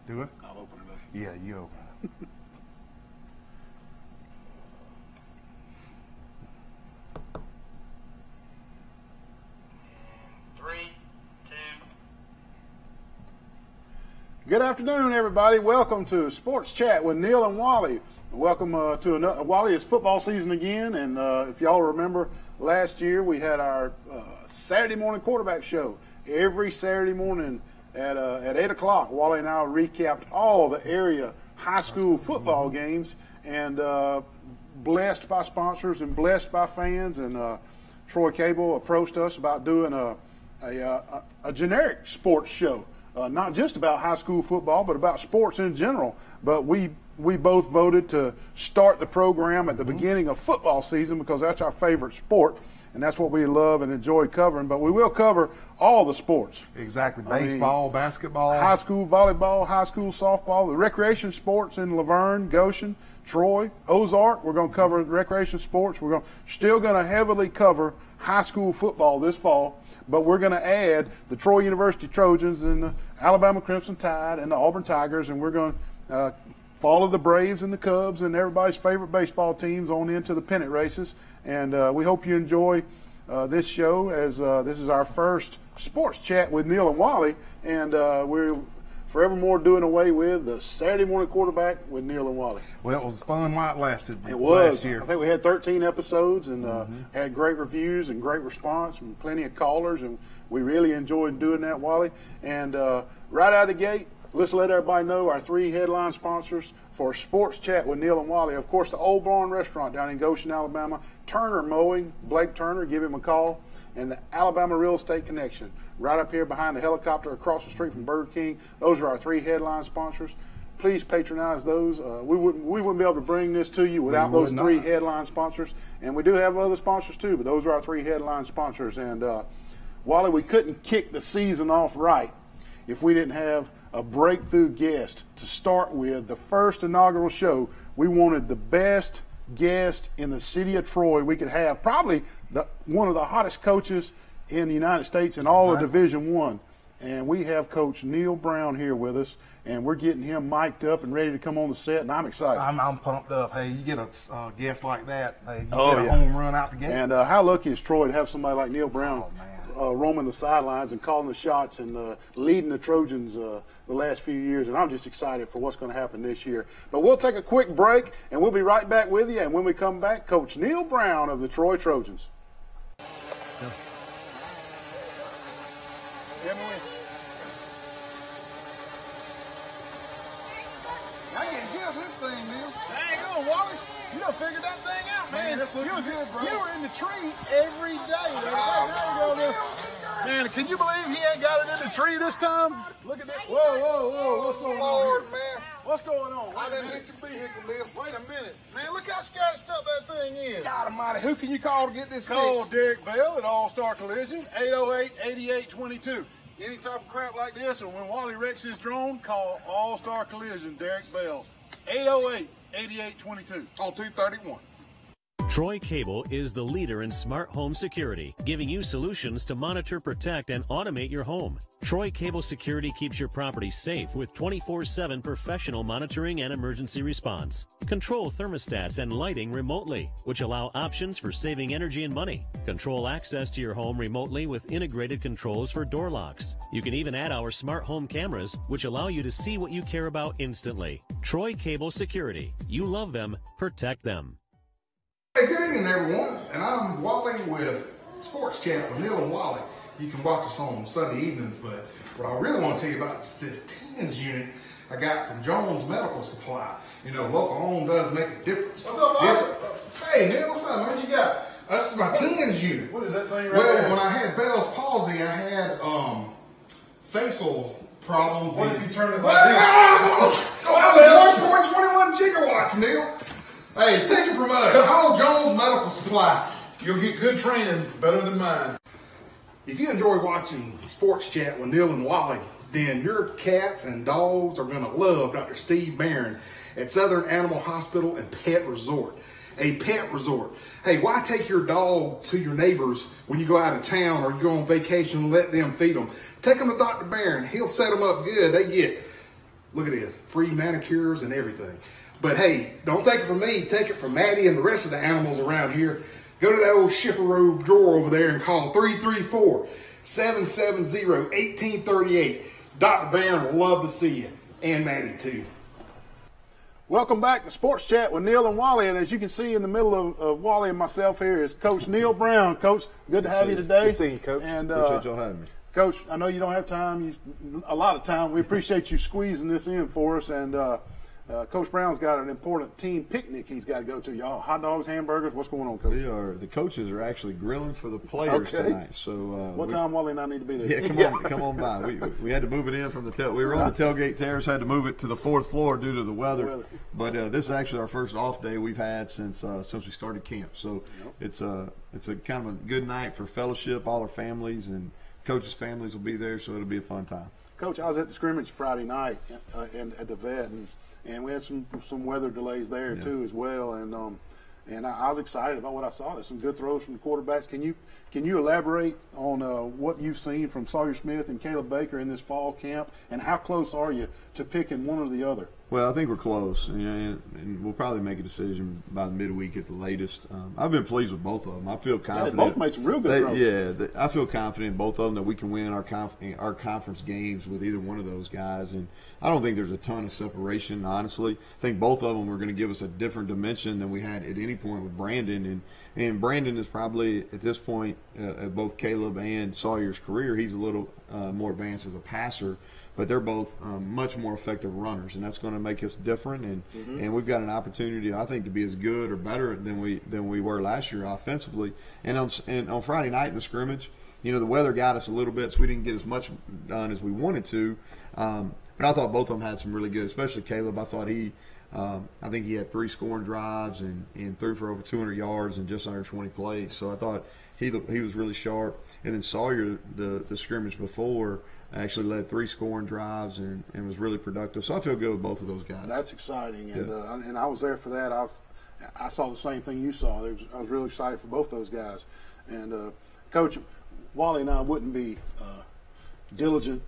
Do it? I'll open it up. Yeah, you open it. Good afternoon, everybody. Welcome to Sports Chat with Neil and Wally. Welcome to another. Wally, it's football season again, and if y'all remember, last year we had our Saturday morning quarterback show. Every Saturday morning at 8 o'clock, Wally and I recapped all the area high school football games, and blessed by sponsors and blessed by fans. And Troy Cable approached us about doing a generic sports show. Not just about high school football, but about sports in general. But we both voted to start the program at the beginning of football season because that's our favorite sport, and that's what we love and enjoy covering. But we will cover all the sports. Exactly. Baseball, basketball. High school volleyball, high school softball, the recreation sports in Laverne, Goshen, Troy, Ozark. We're going to cover recreation sports. We're still going to heavily cover high school football this fall. But we're going to add the Troy University Trojans and the Alabama Crimson Tide and the Auburn Tigers, and we're going to follow the Braves and the Cubs and everybody's favorite baseball teams on into the pennant races. And we hope you enjoy this show, as this is our first sports chat with Neil and Wally, and we're forevermore doing away with the Saturday morning quarterback with Neil and Wally. Well, it was fun while it lasted. It was. Last year. I think we had 13 episodes and had great reviews and great response and plenty of callers, and we really enjoyed doing that, Wally. And right out of the gate, let's let everybody know our three headline sponsors for Sports Chat with Neil and Wally. Of course, the Old Barn Restaurant down in Goshen, Alabama. Turner Mowing, Blake Turner, give him a call. And the Alabama Real Estate Connection, right up here behind the helicopter across the street from Burger King. Those are our three headline sponsors. Please patronize those. We wouldn't be able to bring this to you without those three headline sponsors. And we do have other sponsors too, but those are our three headline sponsors. And Wally, we couldn't kick the season off right if we didn't have a breakthrough guest to start with. The first inaugural show, we wanted the best guest in the city of Troy we could have, probably one of the hottest coaches in the United States in all of Division I. And we have Coach Neil Brown here with us, and we're getting him mic'd up and ready to come on the set, and I'm excited. I'm pumped up. Hey, you get a guest like that, hey, you get a home run out the gate. And how lucky is Troy to have somebody like Neil Brown roaming the sidelines and calling the shots and leading the Trojans the last few years, and I'm just excited for what's going to happen this year. But we'll take a quick break, and we'll be right back with you. And when we come back, Coach Neil Brown of the Troy Trojans. I can't kill this thing, Neil. Dang on, Wally. You done figured that thing out, man. You were in the tree every day. Man, can you believe he ain't got it in the tree this time? Look at that. Whoa. What's going on, man? What's going on? I didn't hit your vehicle, Neil. Wait a minute. Man, look how scratched up that thing is. God almighty. Who can you call to get this Call Derek Bell at All-Star Collision, 808-8822. Any type of crap like this, or when Wally wrecks his drone, call All-Star Collision, Derek Bell, 808-8822 on 231. Troy Cable is the leader in smart home security, giving you solutions to monitor, protect, and automate your home. Troy Cable Security keeps your property safe with 24/7 professional monitoring and emergency response. Control thermostats and lighting remotely, which allow options for saving energy and money. Control access to your home remotely with integrated controls for door locks. You can even add our smart home cameras, which allow you to see what you care about instantly. Troy Cable Security. You love them, protect them. Hey, good evening, everyone, and I'm Wally with Sports Chat with Neil and Wally. You can watch us on Sunday evenings, but what I really want to tell you about is this TENS unit I got from Jones Medical Supply. You know, local home does make a difference. What's up, Wally? Hey, Neil, what's up, man? What you got? This is my TENS unit. What is that thing right well, there? When I had Bell's palsy, I had facial problems. What if you turn it like this? 1.21 gigawatts, Neil. Hey, take it from us. Call Jones Medical Supply. You'll get good training, better than mine. If you enjoy watching Sports Chat with Neil and Wally, then your cats and dogs are going to love Dr. Steve Barron at Southern Animal Hospital and Pet Resort. A pet resort. Hey, why take your dog to your neighbors when you go out of town or you go on vacation and let them feed them? Take them to Dr. Barron. He'll set them up good. They get Look at this, free manicures and everything. But hey, don't take it from me. Take it from Maddie and the rest of the animals around here. Go to that old Schifferobe drawer over there and call 334-770-1838. Dr. Barron will love to see you, and Maddie too. Welcome back to Sports Chat with Neil and Wally. And as you can see in the middle of Wally and myself here is Coach Neil Brown. Coach, good to have you today. Good seeing you, Coach. And, appreciate y'all having me. Coach, I know you don't have time, a lot of time. We appreciate you squeezing this in for us. And Coach Brown's got an important team picnic he's got to go to. Y'all, hot dogs, hamburgers, what's going on, Coach? The coaches are actually grilling for the players tonight. So what time Wally and I need to be there? Yeah, come on by. We had to move it in from the we were on the tailgate terrace, had to move it to the 4th floor due to the weather. But this is actually our first off day we've had since we started camp. So it's a kind of a good night for fellowship. All our families and coaches' families will be there, so it'll be a fun time. Coach, I was at the scrimmage Friday night at the vet, and we had some weather delays there too as well, and I was excited about what I saw. There's some good throws from the quarterbacks. Can you elaborate on what you've seen from Sawyer Smith and Caleb Baker in this fall camp, and how close are you to picking one or the other? Well, I think we're close, and we'll probably make a decision by the midweek at the latest. I've been pleased with both of them. I feel confident. They both made some real good throws. I feel confident in both of them that we can win our conference games with either one of those guys. And I don't think there's a ton of separation, honestly. I think both of them are going to give us a different dimension than we had at any point with Brandon. And Brandon is probably, at this point, at both Caleb and Sawyer's career, he's a little more advanced as a passer. But they're both much more effective runners, and that's going to make us different. And we've got an opportunity, I think, to be as good or better than we were last year offensively. And on Friday night in the scrimmage, the weather got us a little bit, so we didn't get as much done as we wanted to. But I thought both of them had some really good, especially Caleb. I thought I think he had 3 scoring drives and threw for over 200 yards and just under 20 plays. So I thought he was really sharp. And then Sawyer, the scrimmage before, actually led 3 scoring drives and was really productive. So I feel good with both of those guys. That's exciting, and I was there for that. I saw the same thing you saw. I was really excited for both those guys. And Coach, Wally and I wouldn't be diligent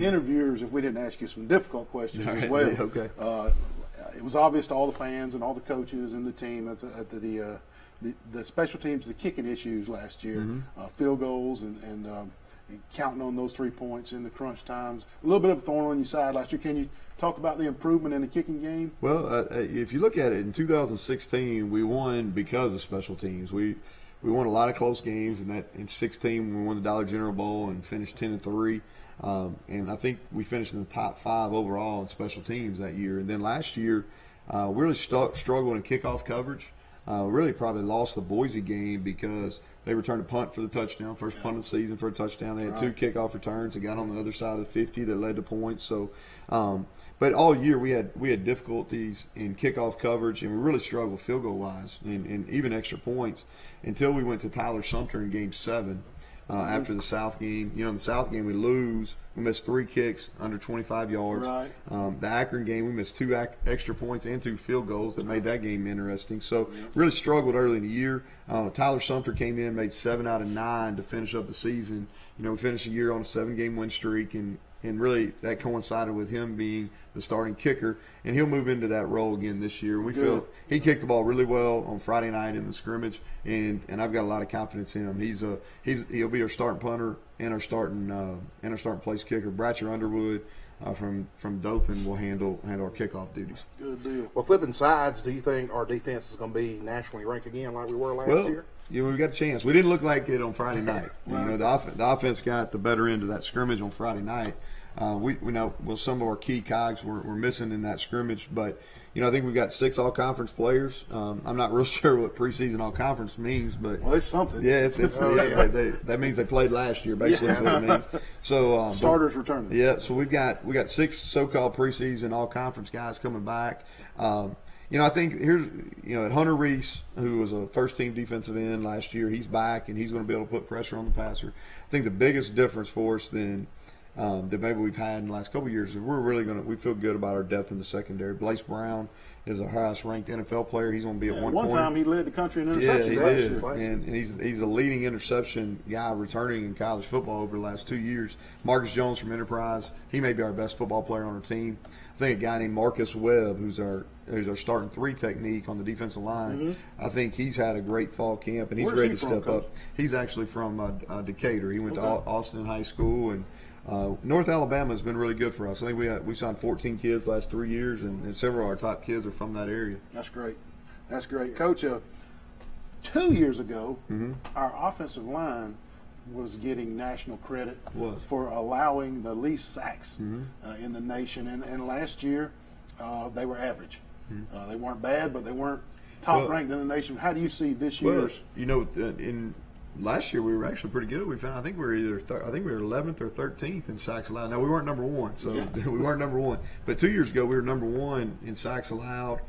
interviewers if we didn't ask you some difficult questions as well. Yeah, okay. It was obvious to all the fans and all the coaches and the team at the special teams, the kicking issues last year, field goals and counting on those 3 points in the crunch times. A little bit of a thorn on your side last year. Can you talk about the improvement in the kicking game? Well, if you look at it, in 2016, we won because of special teams. We won a lot of close games, and in 16 we won the Dollar General Bowl and finished 10-3. And I think we finished in the top 5 overall in special teams that year. And then last year, we really struggled in kickoff coverage. Really probably lost the Boise game because they returned a punt for the touchdown, first punt of the season for a touchdown. They had 2 kickoff returns. They got on the other side of the 50 that led to points. So, but all year we had difficulties in kickoff coverage, and we really struggled field goal wise and even extra points until we went to Tyler Sumter in Game 7. After the South game. In the South game we lose. We missed 3 kicks under 25 yards. Right. The Akron game we missed 2 extra points and 2 field goals that made that game interesting. So really struggled early in the year. Tyler Sumter came in, made 7 out of 9 to finish up the season. We finished the year on a 7-game win streak, and really that coincided with him being the starting kicker, and he'll move into that role again this year. We feel he kicked the ball really well on Friday night in the scrimmage, and I've got a lot of confidence in him. He'll be our starting punter and our starting place kicker. Bratcher Underwood from Dothan will handle our kickoff duties. Good deal. Well, flipping sides, do you think our defense is going to be nationally ranked again like we were last year? Yeah, we've got a chance. We didn't look like it on Friday night. The offense got the better end of that scrimmage on Friday night. We know some of our key cogs were missing in that scrimmage, but I think we've got 6 all-conference players. I'm not real sure what preseason all-conference means, but it's something. Yeah, that means they played last year, basically. That's what it means. So starters returning. Yeah, so we got 6 so-called preseason all-conference guys coming back. I think here's at Hunter Reese, who was a first-team defensive end last year, he's back and he's going to be able to put pressure on the passer. I think the biggest difference for us that maybe we've had in the last couple of years is we feel good about our depth in the secondary. Blaze Brown is a highest-ranked NFL player. He's going to be at one point. One time he led the country in interceptions. Yeah, he did. And he's a leading interception guy returning in college football over the last 2 years. Marcus Jones from Enterprise, he may be our best football player on our team. I think a guy named Marcus Webb, who's our starting 3 technique on the defensive line. I think he's had a great fall camp, and he's Where's ready he to from, step Coach? up. He's actually from Decatur. He went to Austin High School, and North Alabama has been really good for us. I think we signed 14 kids the last 3 years, and several of our top kids are from that area. That's great. That's great. Coach, 2 years ago, our offensive line was getting national credit for allowing the least sacks in the nation. And last year, they were average. They weren't bad, but they weren't top ranked in the nation. How do you see this year's? In last year we were actually pretty good. I think we were 11th or 13th in sacks allowed. Now we weren't number one, so we weren't number one. But 2 years ago we were number one in sacks allowed.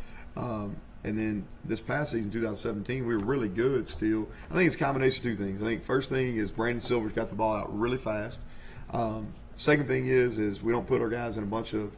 And then this past season, 2017, we were really good still. I think it's a combination of 2 things. I think first thing is Brandon Silver's got the ball out really fast. Second thing is we don't put our guys in a bunch of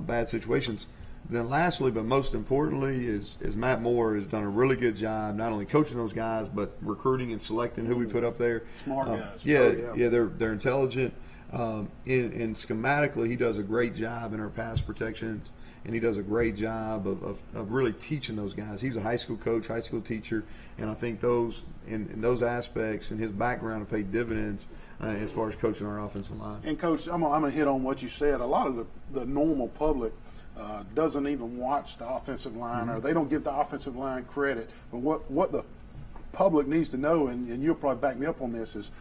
bad situations. Then lastly, but most importantly, is Matt Moore has done a really good job not only coaching those guys, but recruiting and selecting who we put up there. Smart guys. They're intelligent. And schematically, he does a great job in our pass protection. And he does a great job of really teaching those guys. He's a high school coach, high school teacher, and I think those in those aspects and his background have paid dividends as far as coaching our offensive line. And Coach, I'm gonna hit on what you said. A lot of the normal public doesn't even watch the offensive line, or they don't give the offensive line credit. But what the public needs to know, and you'll probably back me up on this, is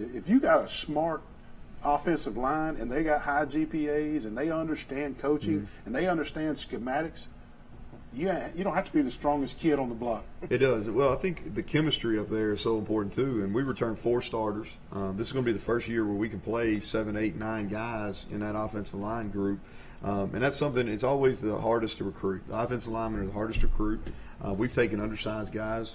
if you got a smart offensive line and they got high GPAs and they understand coaching and they understand schematics, you don't have to be the strongest kid on the block. It does. Well, I think the chemistry up there is so important too. And we returned 4 starters. This is going to be the first year where we can play 7, 8, 9 guys in that offensive line group. And that's something, it's always the hardest to recruit. The offensive linemen are the hardest to recruit. We've taken undersized guys.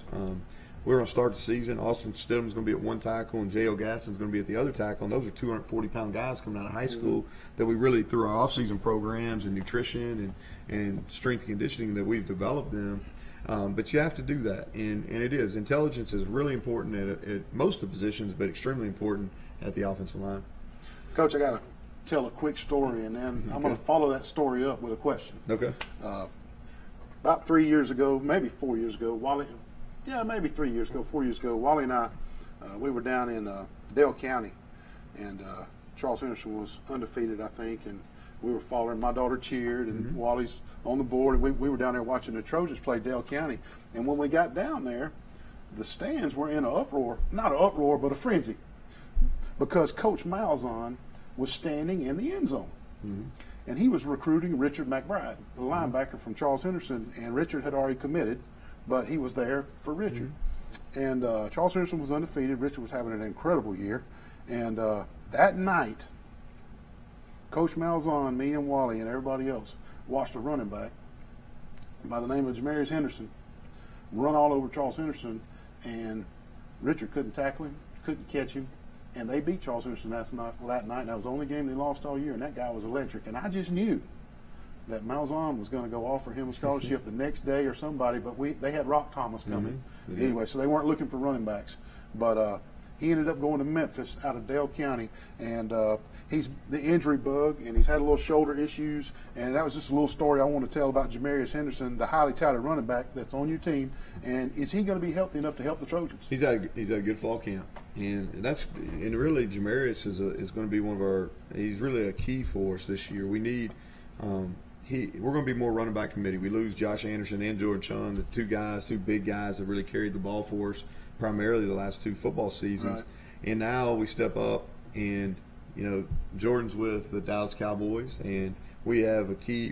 We're going to start the season. Austin Stidham's going to be at 1 tackle, and J.O. Gaston's going to be at the other tackle. And those are 240-pound guys coming out of high school that we really, through our off-season programs and nutrition and strength and conditioning, that we've developed them. But you have to do that, and it is. Intelligence is really important at most of the positions, but extremely important at the offensive line. Coach, I got to tell a quick story, and then I'm going to follow that story up with a question. Okay. About 3 years ago, maybe 4 years ago, maybe 3 years ago, 4 years ago, Wally and I, we were down in Dale County, and Charles Henderson was undefeated, I think, and we were following. My daughter cheered, and Wally's on the board, and we were down there watching the Trojans play Dale County. And when we got down there, the stands were in an uproar, not an uproar, but a frenzy, because Coach Malzahn was standing in the end zone. And he was recruiting Richard McBride, the linebacker from Charles Henderson, and Richard had already committed, but he was there for Richard. And Charles Henderson was undefeated. Richard was having an incredible year. And that night, Coach Malzahn, me and Wally and everybody else watched a running back by the name of Jamarius Henderson run all over Charles Henderson, and Richard couldn't tackle him, couldn't catch him, and they beat Charles Henderson that night. That was the only game they lost all year, and that guy was electric. And I just knew that Malzahn was going to go offer him a scholarship the next day or somebody, but they had Rock Thomas coming. Anyway, so they weren't looking for running backs. But he ended up going to Memphis out of Dale County, and he's the injury bug, and he's had a little shoulder issues, and that was just a little story I want to tell about Jamarius Henderson, the highly touted running back that's on your team. And is he going to be healthy enough to help the Trojans? He's had a good fall camp, and really Jamarius is going to be one of our. He's really a key for us this year. We need. We're going to be more running back committee. We lose Josh Anderson and Jordan Chung, the two big guys that really carried the ball for us primarily the last 2 football seasons. Right. And now we step up, and Jordan's with the Dallas Cowboys, and we have a key.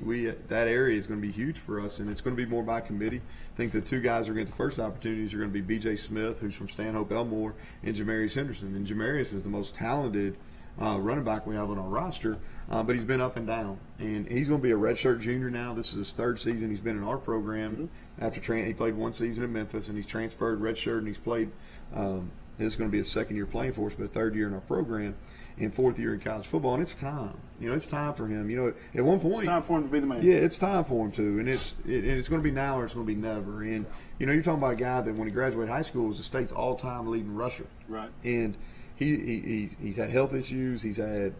That area is going to be huge for us, and it's going to be more by committee. I think the 2 guys who are going to get the first opportunities are going to be B.J. Smith, who's from Stanhope Elmore, and Jamarius Henderson. And Jamarius is the most talented running back we have on our roster, but he's been up and down. And he's going to be a redshirt junior now. This is his 3rd season he's been in our program. After he played 1 season in Memphis, and he's transferred redshirt, and he's played. This is going to be his 2nd year playing for us, but 3rd year in our program, and 4th year in college football. And it's time. It's time for him. At one point, it's time for him to be the man. Yeah, it's time for him to, and it's going to be now or it's going to be never. And you're talking about a guy that when he graduated high school was the state's all-time leading rusher. Right. And he's had health issues. He's had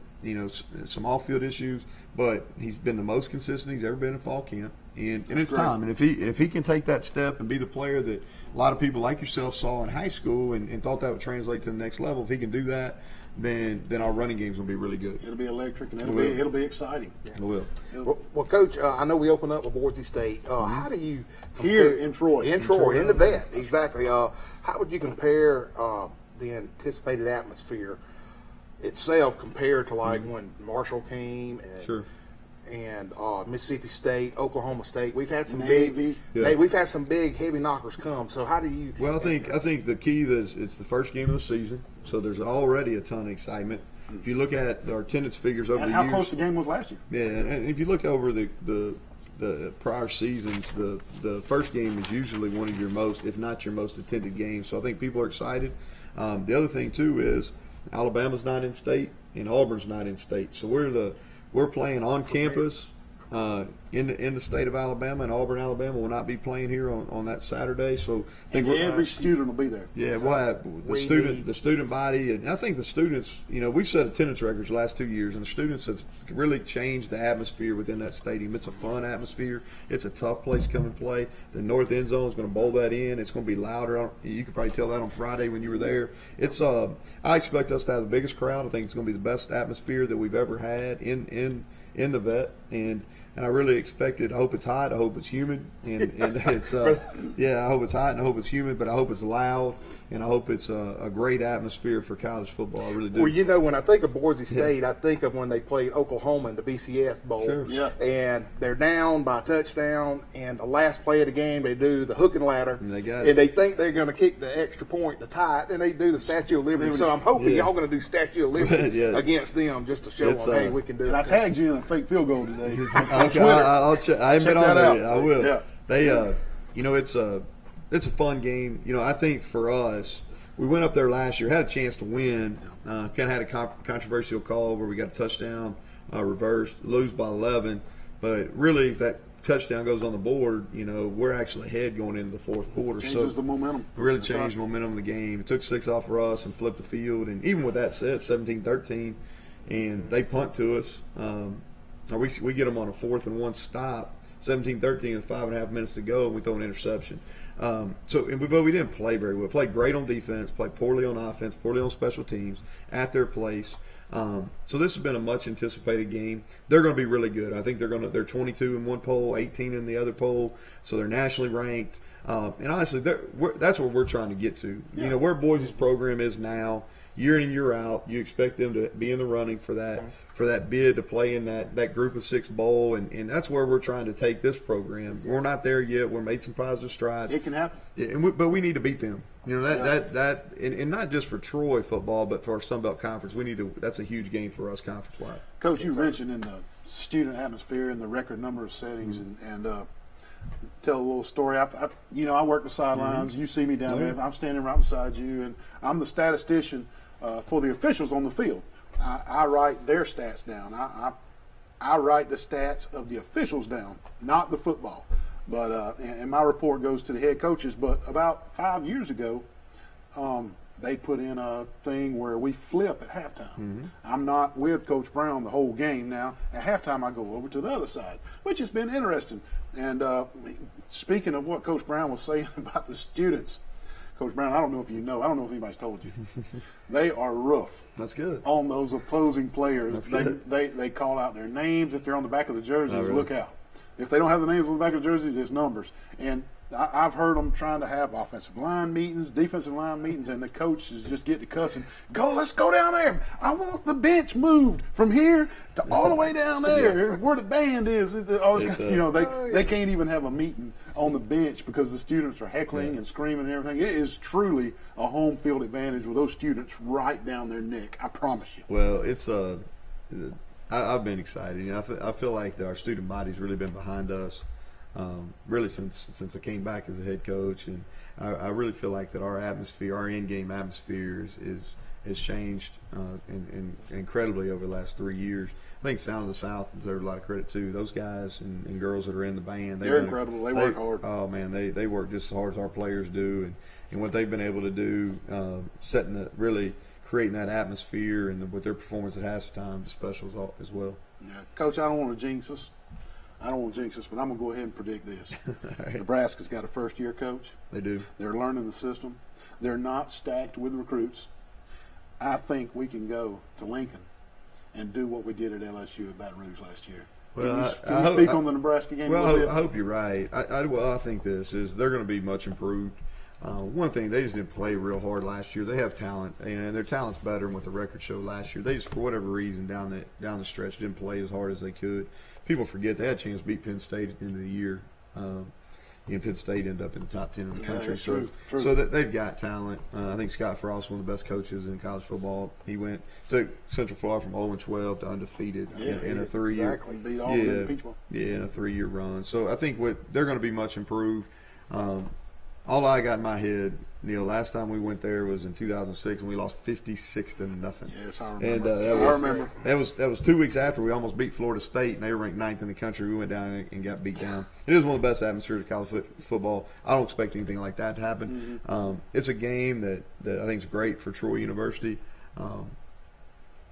some off-field issues, but he's been the most consistent he's ever been in fall camp, and it's time. And if he can take that step and be the player that a lot of people like yourself saw in high school and thought that would translate to the next level, if he can do that, then our running game's gonna be really good. It'll be electric, and it'll be exciting. It will. Well, Coach, I know we opened up with Boise State. How do you Here in Troy, in the vet, exactly? How would you compare the anticipated atmosphere itself compared to like when Marshall came and Mississippi State, Oklahoma State? We've had some Navy. we've had some big heavy knockers come. So how do you? Well, I think the key is it's the first game of the season, so there's already a ton of excitement. If you look at our attendance figures over and the how years, close the game was last year. Yeah, and if you look over the prior seasons, the first game is usually one of your most, if not your most attended games. So I think people are excited. The other thing too is Alabama's not in state and Auburn's not in state, so we're playing on campus in the state of Alabama, and Auburn, Alabama will not be playing here on that Saturday. So I think every student will be there. Yeah, we'll have the student body, and I think the students. We've set attendance records the last 2 years, and the students have really changed the atmosphere within that stadium. It's a fun atmosphere. It's a tough place to come and play. The north end zone is going to bowl that in. It's going to be louder. You could probably tell that on Friday when you were there. It's I expect us to have the biggest crowd. I think it's going to be the best atmosphere that we've ever had in the vet, and I really expect it. I hope it's hot. I hope it's humid, and it's I hope it's hot and I hope it's humid, but I hope it's loud, and I hope it's a great atmosphere for college football. I really do. Well, when I think of Boise State, I think of when they played Oklahoma in the BCS Bowl, and they're down by a touchdown, and the last play of the game they do the hook and ladder, and they got it. And they think they're going to kick the extra point to tie it, and they do the Statue of Liberty. So I'm hoping y'all going to do Statue of Liberty against them just to show them, hey, we can do it. And I tagged you in a fake field goal today. Okay, I'll check. I haven't been on there. I will. Yeah. They, it's a fun game. I think for us, we went up there last year, had a chance to win. Kind of had a controversial call where we got a touchdown reversed, lose by 11. But really, if that touchdown goes on the board, we're actually ahead going into the fourth quarter. Changes the momentum. It really changed the momentum of the game. It took 6 off for us and flipped the field. And even with that said, 17-13, and they punt to us. We get them on a 4th and 1 stop, 17-13 with 5.5 minutes to go, and we throw an interception. But we didn't play very well. Played great on defense, played poorly on offense, poorly on special teams at their place. So this has been a much anticipated game. They're going to be really good. I think they're 22 in one poll, 18 in the other poll, so they're nationally ranked. And honestly, that's what we're trying to get to. Yeah. Where Boise's program is now, year in and year out, you expect them to be in the running for that bid to play in that Group of 6 bowl, and that's where we're trying to take this program. We're not there yet. We've made some positive strides. It can happen. Yeah, but we need to beat them. And not just for Troy football, but for our Sun Belt Conference. That's a huge game for us conference-wide. Coach, you mentioned in the student atmosphere and the record number of settings, and tell a little story. I work the sidelines. You see me down there. I'm standing right beside you, and I'm the statistician for the officials on the field. I write their stats down. I write the stats of the officials down, not the football. But and my report goes to the head coaches. But about 5 years ago, they put in a thing where we flip at halftime. I'm not with Coach Brown the whole game now. At halftime, I go over to the other side, which has been interesting. And speaking of what Coach Brown was saying about the students, Coach Brown, I don't know if anybody's told you, they are rough. That's good. On those opposing players. That's good. They call out their names. If they're on the back of the jerseys, really? Look out. If they don't have the names on the back of the jerseys, it's numbers. And I've heard them trying to have offensive line meetings, defensive line meetings, and the coaches just get to cussing. Let's go down there. I want the bench moved from here to all the way down there where the band is. They can't even have a meeting on the bench because the students are heckling and screaming and everything. It is truly a home field advantage with those students right down their neck. I promise you. Well, it's I've been excited. I feel like our student body's really been behind us. Really since I came back as a head coach, and I really feel like that our atmosphere, our in-game atmosphere has changed incredibly over the last 3 years. I think Sound of the South deserves a lot of credit too. Those guys and girls that are in the band, they're incredible. They work hard. Oh man, they work just as hard as our players do, and what they've been able to do, setting the really creating that atmosphere and with their performance at halftime, the specials as well. Yeah. Coach, I don't want to jinx us. But I'm going to go ahead and predict this. Right. Nebraska's got a first-year coach. They do. They're learning the system. They're not stacked with recruits. I think we can go to Lincoln and do what we did at LSU at Baton Rouge last year. Well, can you speak on the Nebraska game? Well, I hope you're right. I think this is they're going to be much improved. One thing, they just didn't play real hard last year. They have talent, and their talent's better than what the record showed last year. They just, for whatever reason, down the stretch, didn't play as hard as they could. People forget they had a chance to beat Penn State at the end of the year. Penn State ended up in the top 10 in the country. True. So they've got talent. I think Scott Frost, one of the best coaches in college football. He took Central Florida from 0-12 to undefeated in a 3-year. Exactly. Beat all of them in Peach Bowl. Yeah, in a 3-year run. So I think they're going to be much improved. All I got in my head, Neil, last time we went there was in 2006, and we lost 56-0. Yes, I remember. And that was 2 weeks after we almost beat Florida State, and they were ranked 9th in the country. We went down and got beat down. It is one of the best atmospheres of college football. I don't expect anything like that to happen. Mm-hmm. It's a game that I think is great for Troy University.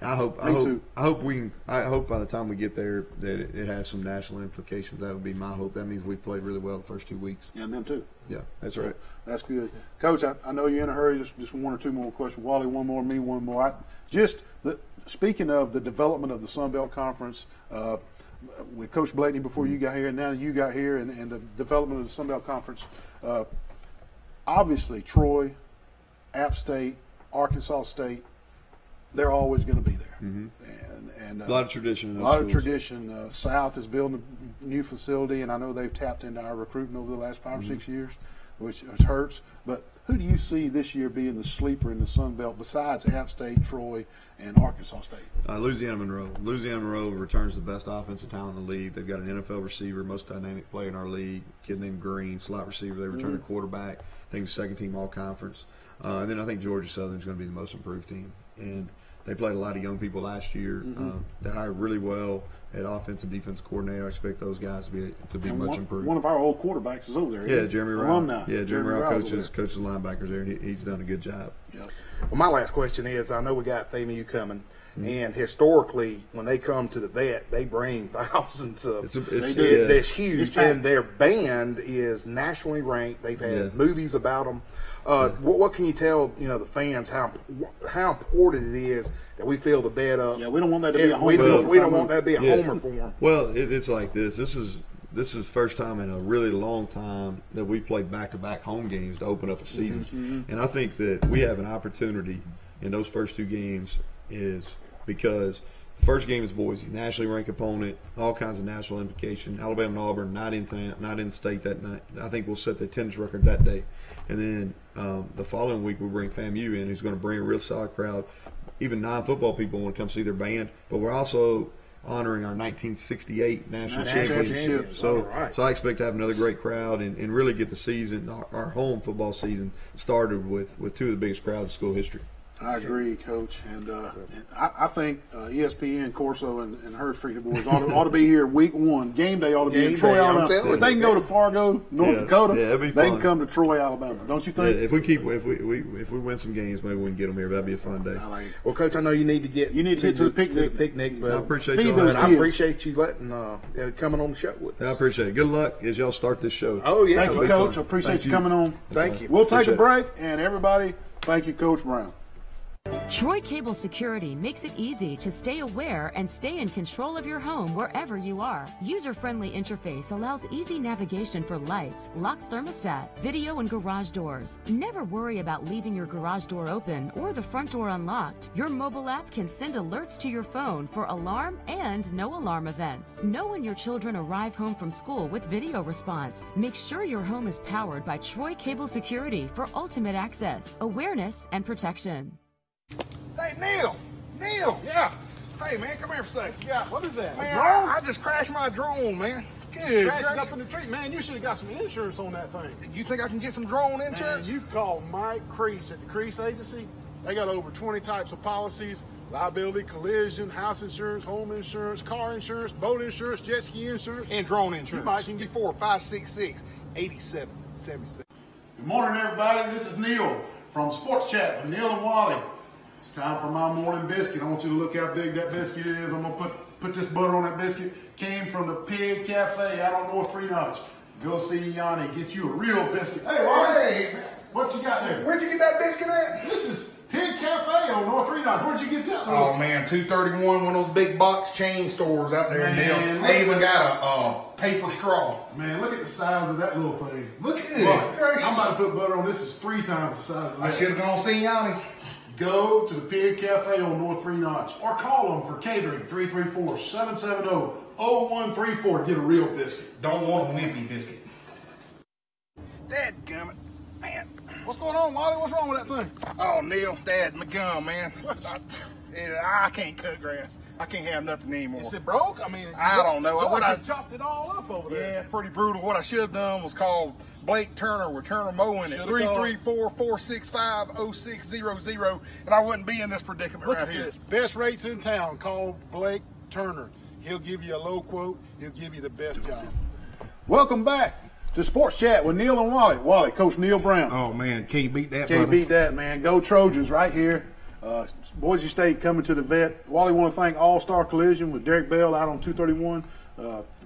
I hope by the time we get there that it has some national implications. That would be my hope. That means we've played really well the first 2 weeks. Yeah, and them too. Yeah, that's right. That's good. Coach, I know you're in a hurry. Just 1 or 2 more questions. Wally, one more, me one more. Speaking of the development of the Sun Belt Conference, with Coach Blakeney before you got here, and now you got here, and the development of the Sun Belt Conference, obviously Troy, App State, Arkansas State, they're always going to be there. Mm-hmm. And a lot of tradition. A lot of tradition. South is building a new facility, and I know they've tapped into our recruiting over the last 5 or 6 years, which hurts. But who do you see this year being the sleeper in the Sun Belt besides App State, Troy, and Arkansas State? Louisiana Monroe. Louisiana Monroe returns the best offensive talent in the league. They've got an NFL receiver, most dynamic player in our league, a kid named Green, slot receiver. They return a quarterback. I think second team all conference. And then I think Georgia Southern is going to be the most improved team. And they played a lot of young people last year. They hired really well at offense and defense coordinator. I expect those guys to be much improved. One of our old quarterbacks is over there. Yeah, Jeremy Rao. Alumni. Yeah, Jeremy Rao coaches linebackers there. He's done a good job. Yep. Well, my last question is, I know we got FAMU coming, and historically, when they come to the vet, they bring thousands of. That's huge, and their band is nationally ranked. They've had movies about them. What can you tell the fans how important it is that we fill the vet up? Yeah, we don't want that to be a homer. We don't want that to be a homer for them. Well, it's like this. This is first time in a really long time that we've played back-to-back home games to open up a season. And I think that we have an opportunity in those first 2 games is because the first game is Boise, nationally ranked opponent, all kinds of national implication. Alabama and Auburn not in state that night. I think we'll set the attendance record that day. And then the following week we bring FAMU in, who's going to bring a real solid crowd. Even non-football people want to come see their band. But we're also honoring our 1968 national championship. So I expect to have another great crowd and really get the season, our home football season, started with 2 of the biggest crowds in school history. I agree, Coach, and I think ESPN, Corso, and Herd Freaking Boys ought to be here week 1. Game day ought to be in Troy, Alabama. If they can go to Fargo, North Dakota, they can come to Troy, Alabama. Don't you think? Yeah, if we win some games, maybe we can get them here. That'd be a fun day. Well, Coach, I know you need to get to the picnic. But I appreciate you. I appreciate you letting coming on the show with us. I appreciate it. Good luck as y'all start this show. Oh yeah, thank you, Coach. I appreciate you coming on. Thank you. We'll take a break, and everybody, thank you, Coach Brown. Troy Cable Security makes it easy to stay aware and stay in control of your home wherever you are. User-friendly interface allows easy navigation for lights, locks thermostat, video, and garage doors. Never worry about leaving your garage door open or the front door unlocked. Your mobile app can send alerts to your phone for alarm and no alarm events. Know when your children arrive home from school with video response. Make sure your home is powered by Troy Cable Security for ultimate access, awareness, and protection. Hey, Neil! Yeah. Hey, man, come here for a second. Yeah. What is that? Man, I just crashed my drone, man. Good. Crashing up in the tree. Man, you should have got some insurance on that thing. You think I can get some drone insurance? Man, you call Mike Crease at the Crease Agency. They got over 20 types of policies: liability, collision, house insurance, home insurance, car insurance, boat insurance, jet ski insurance, and drone insurance. You might can get 4-566-8776. Good morning, everybody. This is Neil from Sports Chat with Neil and Wally. It's time for my morning biscuit. I want you to look how big that biscuit is. I'm gonna put this butter on that biscuit. Came from the Pig Cafe out on North 3 Notch. Go see Yanni, get you a real biscuit. Hey, Hey, what you got there? where'd you get that biscuit at? This is Pig Cafe on North 3 Notch. Where'd you get that? Oh man, 231, one of those big box chain stores out there. Man, They even got a paper straw. Man, look at the size of that little thing. Look at Good it. gracious. I'm about to put butter on this. Is 3 times the size of I that. should have gone see Yanni. Go to the Pig Cafe on North 3 Notch or call them for catering 334-770-0134. Get a real biscuit. Don't want a wimpy biscuit. Dadgummit. Man, what's going on, Wally? What's wrong with that thing? Oh, Neil, Dad, my gum, man. I can't cut grass. I can't have nothing anymore. Is it broke? I mean, I don't know. What I I chopped it all up over there. Yeah, pretty brutal. What I should have done was call Blake Turner with Turner Mowing at 334-465-0600, and I wouldn't be in this predicament Look right at here. this. Best rates in town. Call Blake Turner. He'll give you a low quote. He'll give you the best job. Welcome back to Sports Chat with Neil and Wally. Wally, Coach Neil Brown. Oh man, can't beat that. Can't brother. beat that, man. Go Trojans right here. Boise State coming to the vet. Wally, want to thank All-Star Collision with Derek Bell out on 231,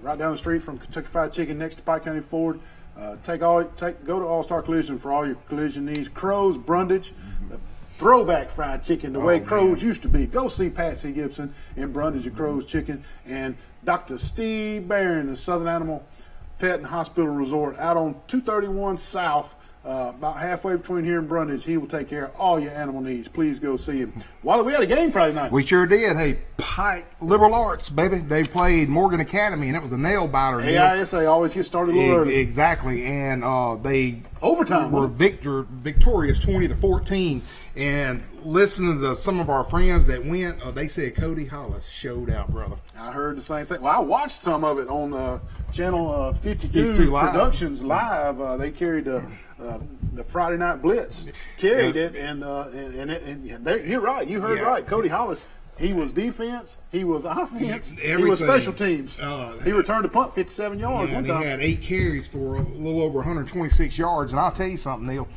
right down the street from Kentucky Fried Chicken next to Pike County Ford. Go to All-Star Collision for all your collision needs. Crows, Brundage, the throwback fried chicken, the way Crows used to be. Go see Patsy Gibson in Brundage at Crows Chicken, and Dr. Steve Barron, the Southern Animal Pet and Hospital Resort out on 231 South. About halfway between here and Brundage. He will take care of all your animal needs. Please go see him. Wally, we had a game Friday night. We sure did. Hey, Pike Liberal Arts, baby. They played Morgan Academy, and it was a nail biter. AISA always gets started a little early. Exactly, and they Overtime, were victorious 20-14. And listening to some of our friends that went, they said Cody Hollis showed out, brother. I heard the same thing. Well, I watched some of it on channel 52 52 Live. Productions Live. They carried the Friday Night Blitz. Carried it, and you're right. You heard right. Cody Hollis. He was defense. He was offense. He was special teams. He returned a punt 57 yards one time. He had 8 carries for a little over 126 yards. And I'll tell you something, Neil.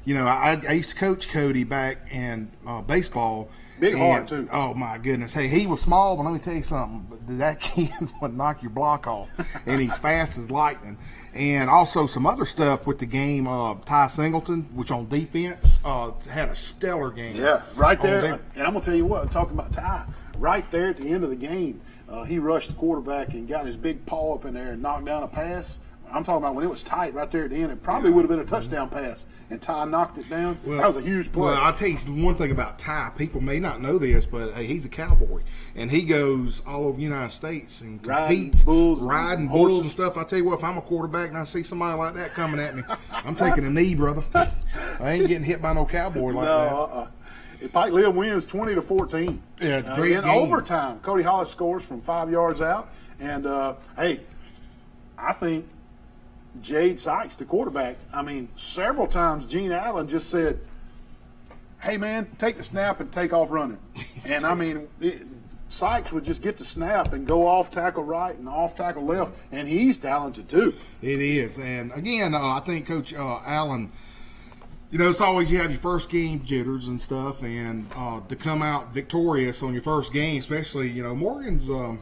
You know, I used to coach Cody back in baseball. Big heart, too. Oh, my goodness. Hey, he was small, but let me tell you something. That kid would knock your block off. And he's fast as lightning. And also some other stuff with the game. Ty Singleton, which on defense had a stellar game. Yeah, right there. And I'm going to tell you what, talking about Ty, right there at the end of the game, he rushed the quarterback and got his big paw up in there and knocked down a pass. I'm talking about when it was tight right there at the end. It probably would have been a touchdown pass, and Ty knocked it down. That was a huge play. Well, I'll tell you one thing about Ty. People may not know this, but hey, he's a cowboy, and he goes all over the United States and competes, riding bulls and stuff. I tell you what, if I'm a quarterback and I see somebody like that coming at me, I'm taking a knee, brother. I ain't getting hit by no cowboy like that. Pike Lib wins 20-14. Yeah, great in game. overtime, Cody Hollis scores from 5 yards out, and hey, I think Jade Sykes, the quarterback, I mean, several times Gene Allen just said, hey, man, take the snap and take off running. And, I mean, Sykes would just get the snap and go off tackle right and off tackle left, and he's talented too. It is. And, again, I think Coach Allen, you know, it's always you have your first game jitters and stuff, and to come out victorious on your first game, especially, you know, Morgan's real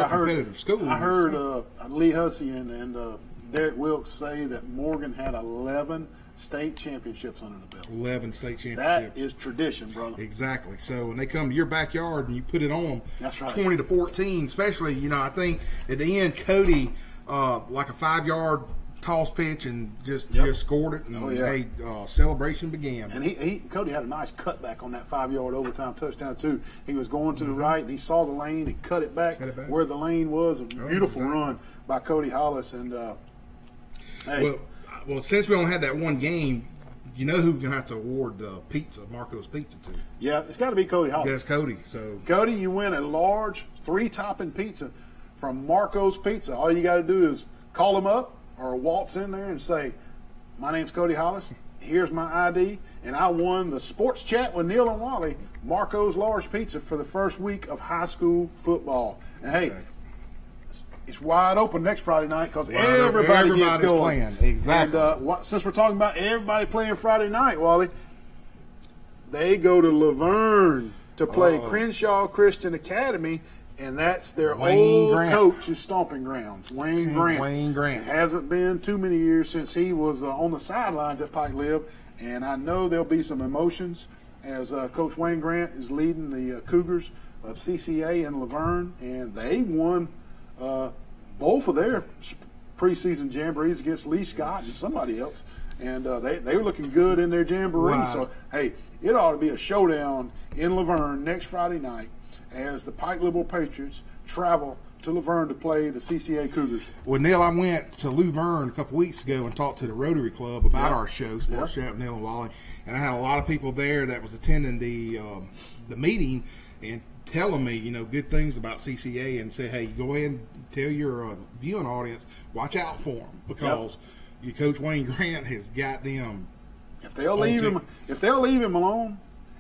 competitive school. I heard Lee Hussey and Derek Wilkes say that Morgan had 11 state championships under the belt. 11 state championships. That is tradition, brother. Exactly. So when they come to your backyard and you put it on, that's right. 20-14, especially, you know, I think at the end Cody, like a 5-yard toss pitch and just scored it, and celebration began. And Cody had a nice cutback on that 5-yard overtime touchdown too. He was going to the right, and he saw the lane and cut it back where the lane was. A beautiful run by Cody Hollis. And well, since we only had that one game, you know who we're gonna have to award pizza, Marco's Pizza to? Yeah, it's got to be Cody Hollis. Yes, Cody. So Cody, you win a large 3-topping pizza from Marco's Pizza. All you got to do is call them up or waltz in there and say, my name's Cody Hollis, here's my ID, and I won the Sports Chat with Neil and Wally, Marco's Large Pizza for the first week of high school football. And hey, it's wide open next Friday night because everybody gets going. Playing. Exactly. And since we're talking about everybody playing Friday night, Wally, they go to Laverne to play Crenshaw Christian Academy, and that's their old coach's stomping grounds, Wayne Grant. Wayne Grant. It hasn't been too many years since he was on the sidelines at Pike Lib, and I know there'll be some emotions as Coach Wayne Grant is leading the Cougars of CCA in Laverne, and they won both of their preseason jamborees against Lee Scott and somebody else, and they were looking good in their jamboree. Wow. So, hey, it ought to be a showdown in Laverne next Friday night as the Pike Liberal Patriots travel to Laverne to play the CCA Cougars. Well, Neil, I went to Laverne a couple weeks ago and talked to the Rotary Club about our show, Sports Chat with Neil and Wally, and I had a lot of people there that was attending the meeting and telling me, good things about CCA, and say, hey, go ahead and tell your viewing audience, watch out for them, because your Coach Wayne Grant has got them. If they'll leave him alone,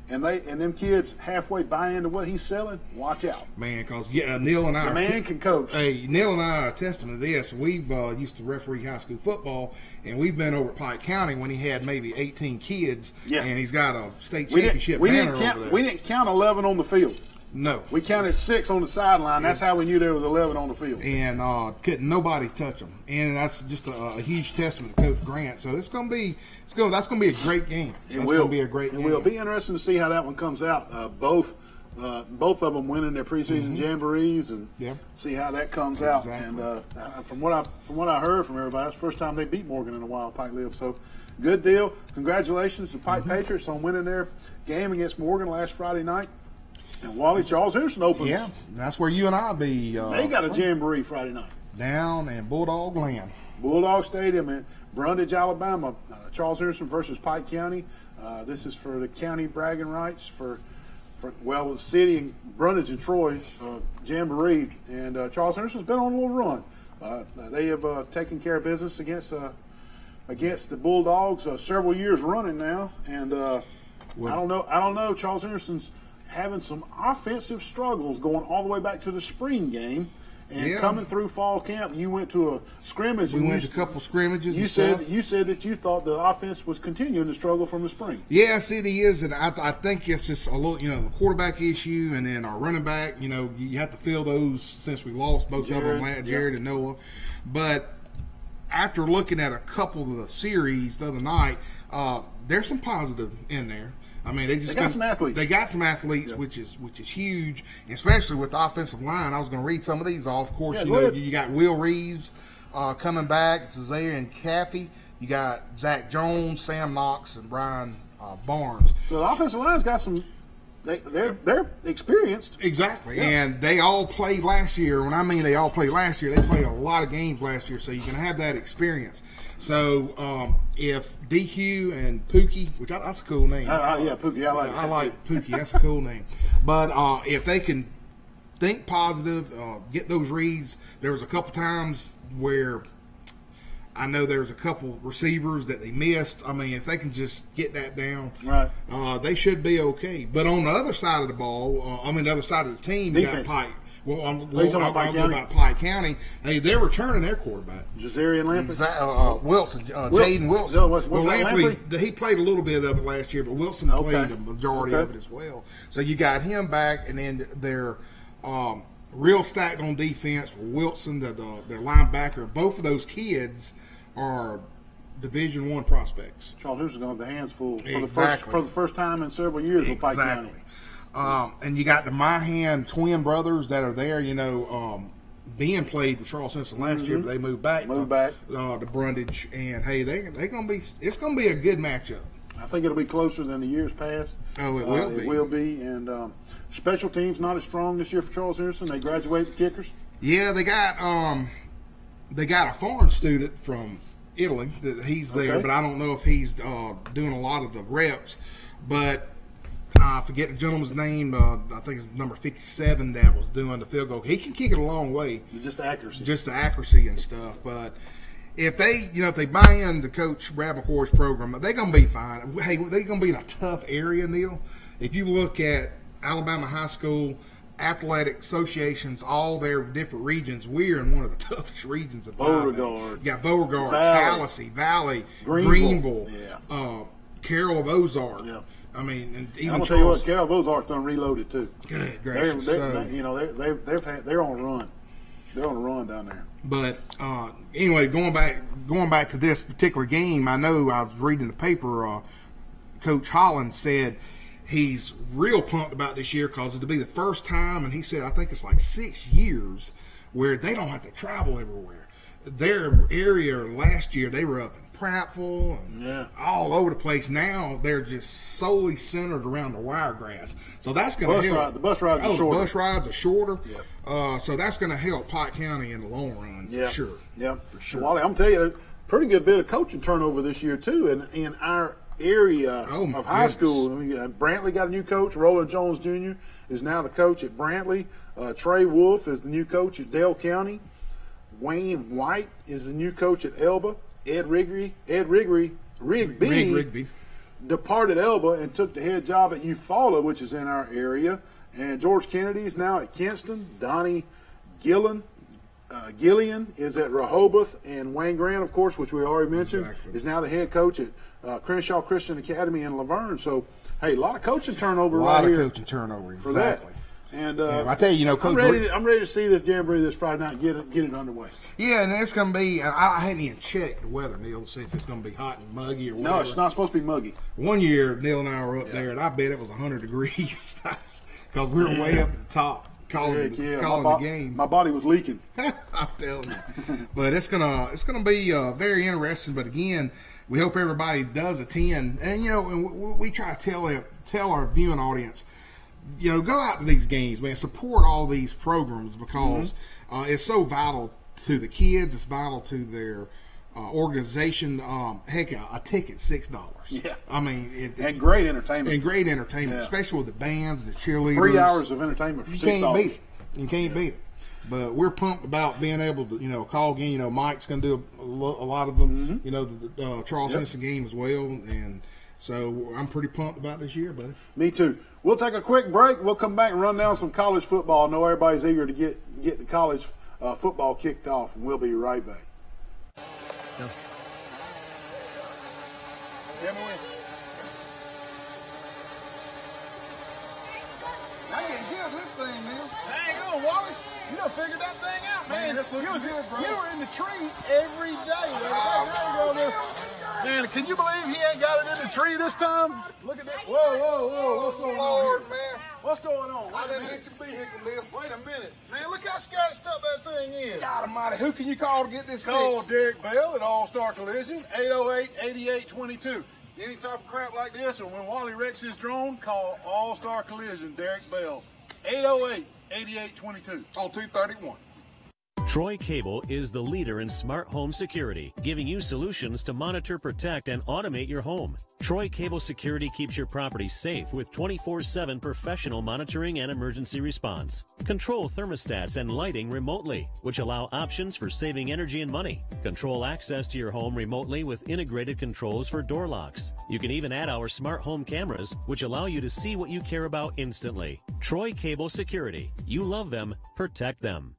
and them kids halfway buy into what he's selling, watch out, man. Because Neil and I, the man can coach. Hey, Neil and I are a testament to this. We've used to referee high school football, and we've been over at Pike County when he had maybe 18 kids, and he's got a state championship banner over there. We didn't count 11 on the field. No. We counted 6 on the sideline. That's how we knew there was 11 on the field. And couldn't nobody touch them. And that's just a huge testament to Coach Grant. So that's gonna be a great game. That's gonna be a great game. It will be interesting to see how that one comes out. Both of them winning their preseason jamborees, and see how that comes out. And from what I heard from everybody, that's the first time they beat Morgan in a while, Pike Lib. So good deal. Congratulations to Pike Patriots on winning their game against Morgan last Friday night. And Wally, Charles Henderson opens. Yeah, that's where you and I be. They got a jamboree Friday night. Down in Bulldog Land. Bulldog Stadium in Brundage, Alabama. Charles Henderson versus Pike County. This is for the county bragging rights for the city and Brundage and Troy jamboree. And Charles Henderson's been on a little run. They have taken care of business against the Bulldogs several years running now. And I don't know. Charles Henderson's having some offensive struggles going all the way back to the spring game, and coming through fall camp. You went to a scrimmage. We went to a couple scrimmages. You said that you thought the offense was continuing to struggle from the spring. Yes, it is, and I think it's just a little, the quarterback issue, and then our running back. You have to fill those since we lost both of them, Jared and Noah. But after looking at a couple of the series the other night, there's some positive in there. I mean, they got some athletes. They got some athletes, which is huge, especially with the offensive line. I was going to read some of these off. Of course, you got Will Reeves coming back. It's Isaiah and Caffey. You got Zach Jones, Sam Knox, and Brian Barnes. So the offensive line's got some. They're experienced. Exactly, and they all played last year. When I mean they all played last year, they played a lot of games last year, so you can have that experience. So if DQ and Pookie, which that's a cool name. Pookie, I like Pookie. That's a cool name. But if they can think positive, get those reads. There was a couple times where I know there was a couple receivers that they missed. I mean, if they can just get that down, they should be okay. But on the other side of the ball, the other side of the team, you got Pike. Well, I'll go about Pike County. Hey, they're returning their quarterback. Jazarian Lampley? Wilson. Jaden Wilson. Lampley, he played a little bit of it last year, but Wilson played the majority of it as well. So you got him back, and then they're real stacked on defense. Wilson, their linebacker. Both of those kids are Division I prospects. Charles Henderson's going to have the hands full for the first time in several years with Pike County. And you got the Mahan twin brothers that are there. Ben played with Charles Henderson last year, but they moved back to Brundage. And hey, it's gonna be a good matchup. I think it'll be closer than the years past. Oh, it will be. It will be. And special teams not as strong this year for Charles Henderson. They graduate kickers. Yeah, they got a foreign student from Italy that he's there, but I don't know if he's doing a lot of the reps. But I forget the gentleman's name. I think it's number 57 that was doing the field goal. He can kick it a long way. Just the accuracy and stuff. But if they buy into Coach Brad McCoy's program, they're going to be fine. Hey, they're going to be in a tough area, Neil. If you look at Alabama high school athletic associations, all their different regions, we're in one of the toughest regions of Beauregard. You got Beauregard, Tallahassee, Valley, Greenville, Carroll of Ozark. Yeah. I mean, and I'm even gonna tell you what, Carol Ozark's done reloaded too. Good gracious. They're on a run. They're on a run down there. But anyway, going back to this particular game, I know I was reading the paper. Coach Holland said he's real pumped about this year because it'll be the first time, and he said I think it's like 6 years where they don't have to travel everywhere. Their area last year they were up in Prattville and all over the place. Now they're just solely centered around the Wiregrass, so that's going to help. The bus rides are shorter. The bus rides are shorter, so that's going to help Pike County in the long run for sure. Yeah, for sure. Wally, I'm telling you, pretty good bit of coaching turnover this year too, in our area of high school. Brantley got a new coach. Roland Jones Jr. is now the coach at Brantley. Trey Wolf is the new coach at Dale County. Wayne White is the new coach at Elba. Ed Rigby departed Elba and took the head job at Eufaula, which is in our area. And George Kennedy is now at Kinston. Donnie Gillian is at Rehoboth. And Wayne Grant, of course, which we already mentioned, is now the head coach at Crenshaw Christian Academy in Laverne. So, hey, a lot of coaching turnover right here. A lot of coaching turnover, exactly. For that. And I tell you, Coach, I'm ready to see this jamboree this Friday night and get it underway. Yeah, and it's going to be. I hadn't even checked the weather, Neil, to see if it's going to be hot and muggy or whatever. No, it's not supposed to be muggy. One year, Neil and I were up there, and I bet it was 100 degrees because we were way up at the top calling the game. My body was leaking. I'm telling you. But it's gonna be very interesting. But again, we hope everybody does attend, and we try to tell our viewing audience. Go out to these games, man. Support all these programs because it's so vital to the kids. It's vital to their organization. Heck, a ticket $6. Yeah, I mean, and great entertainment. Especially with the bands, the cheerleaders. 3 hours of entertainment for $6. You can't beat it. But we're pumped about being able to, call again. Mike's going to do a lot of them. The Charles Henson game as well, and so I'm pretty pumped about this year, buddy. Me too. We'll take a quick break. We'll come back and run down some college football. I know everybody's eager to get the college football kicked off, and we'll be right back. I can kill this thing, man. Hang on, Wally. You done figured that thing out, man. You were in the tree every day. Man, can you believe he ain't got it in the tree this time? Look at that. Whoa. What's going on here? Man? What's going on? Wait a minute. Man, look how scratched up that thing is. God almighty, who can you call to get this Call Derek Bell at All-Star Collision, 808-8822. Any type of crap like this, or when Wally wrecks his drone, call All-Star Collision, Derek Bell, 808-8822 on 231. Troy Cable is the leader in smart home security, giving you solutions to monitor, protect, and automate your home. Troy Cable Security keeps your property safe with 24/7 professional monitoring and emergency response. Control thermostats and lighting remotely, which allow options for saving energy and money. Control access to your home remotely with integrated controls for door locks. You can even add our smart home cameras, which allow you to see what you care about instantly. Troy Cable Security. You love them, protect them.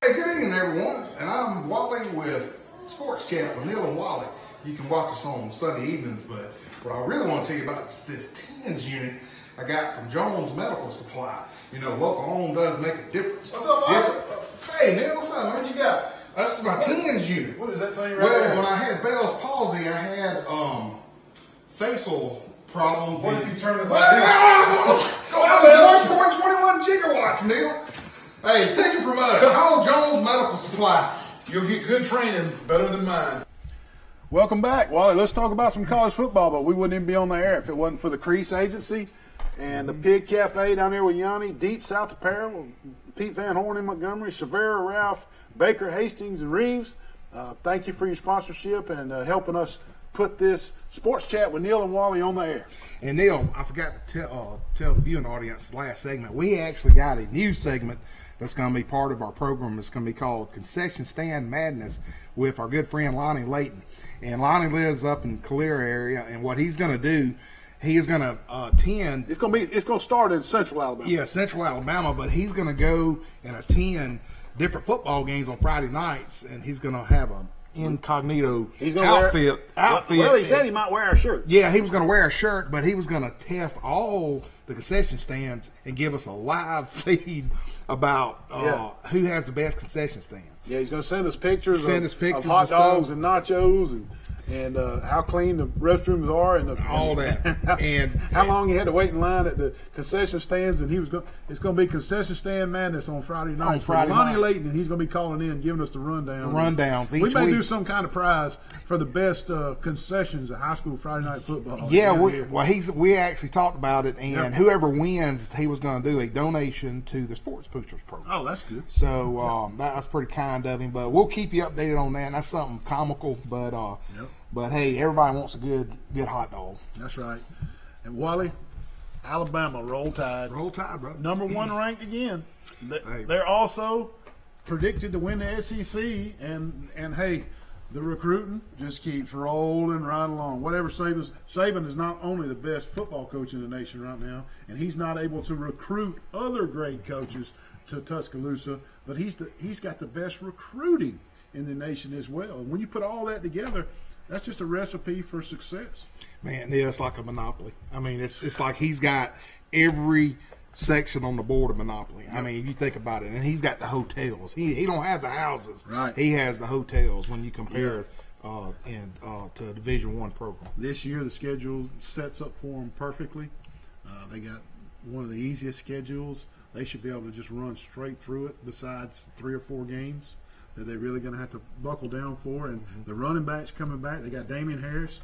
Hey, good evening, everyone, and I'm Wally with Sports Chat with Neil and Wally. You can watch us on Sunday evenings, but what I really want to tell you about is this TENS unit I got from Jones Medical Supply. Local owned does make a difference. What's up, Wally? Hey, Neil, what's up, man? What you got? That's my TENS unit. What is that thing right there? there? When I had Bell's palsy, I had facial problems. What if you turn it like this? 1.21 gigawatts, Neil. Hey, take it from us. Call Jones Medical Supply. You'll get good training, better than mine. Welcome back, Wally. Let's talk about some college football, but we wouldn't even be on the air if it wasn't for the Crease Agency and the Pig Cafe down there with Yanni, Deep South Apparel, Pete Van Horn in Montgomery, Severa, Ralph, Baker, Hastings, and Reeves. Thank you for your sponsorship and helping us put this Sports Chat with Neil and Wally on the air. And Neil, I forgot to tell the viewing audience last segment, we actually got a new segment that's going to be part of our program. It's going to be called Concession Stand Madness with our good friend Lonnie Layton. And Lonnie lives up in the Calera area, and what he's going to do, he is going to attend. It's going to start in Central Alabama. Yeah, Central Alabama, but he's going to go and attend different football games on Friday nights, and he's going to have a incognito He's gonna outfit. Well, he said he might wear a shirt. Yeah, he was going to wear a shirt, but he was going to test all the concession stands and give us a live feed about who has the best concession stand. Yeah, he's going to send us pictures of hot and dogs stuff. and nachos and how clean the restrooms are and All that. And how long he had to wait in line at the concession stands, and it's going to be concession stand madness on Friday night. On Friday Lonnie nights. Layton, and he's going to be calling in, giving us the rundown. Rundowns We each may week. do some kind of prize for the best concessions at high school Friday night football. Yeah, down we here. we actually talked about it, and Yep. whoever wins, he was going to do a donation to the Sports Boosters program. Oh, that's good. So that's pretty kind of him. But we'll keep you updated on that. And that's something comical, but hey, everybody wants a good hot dog. That's right. And Wally, Alabama, roll tide. Roll Tide, brother. Number one ranked again. They're also predicted to win the SEC, and hey, the recruiting just keeps rolling right along. Whatever Saban is not only the best football coach in the nation right now, and he's not able to recruit other great coaches to Tuscaloosa, but he's got the best recruiting in the nation as well. And when you put all that together, that's just a recipe for success. Man, yeah, it's like a monopoly. I mean, it's like he's got every section on the board of Monopoly. I mean, if you think about it, and he's got the hotels. He don't have the houses. Right. He has the hotels when you compare to a Division I program. This year, the schedule sets up for them perfectly. They got one of the easiest schedules. They should be able to just run straight through it, besides 3 or 4 games that they're really going to have to buckle down for. And the running backs coming back. They got Damian Harris.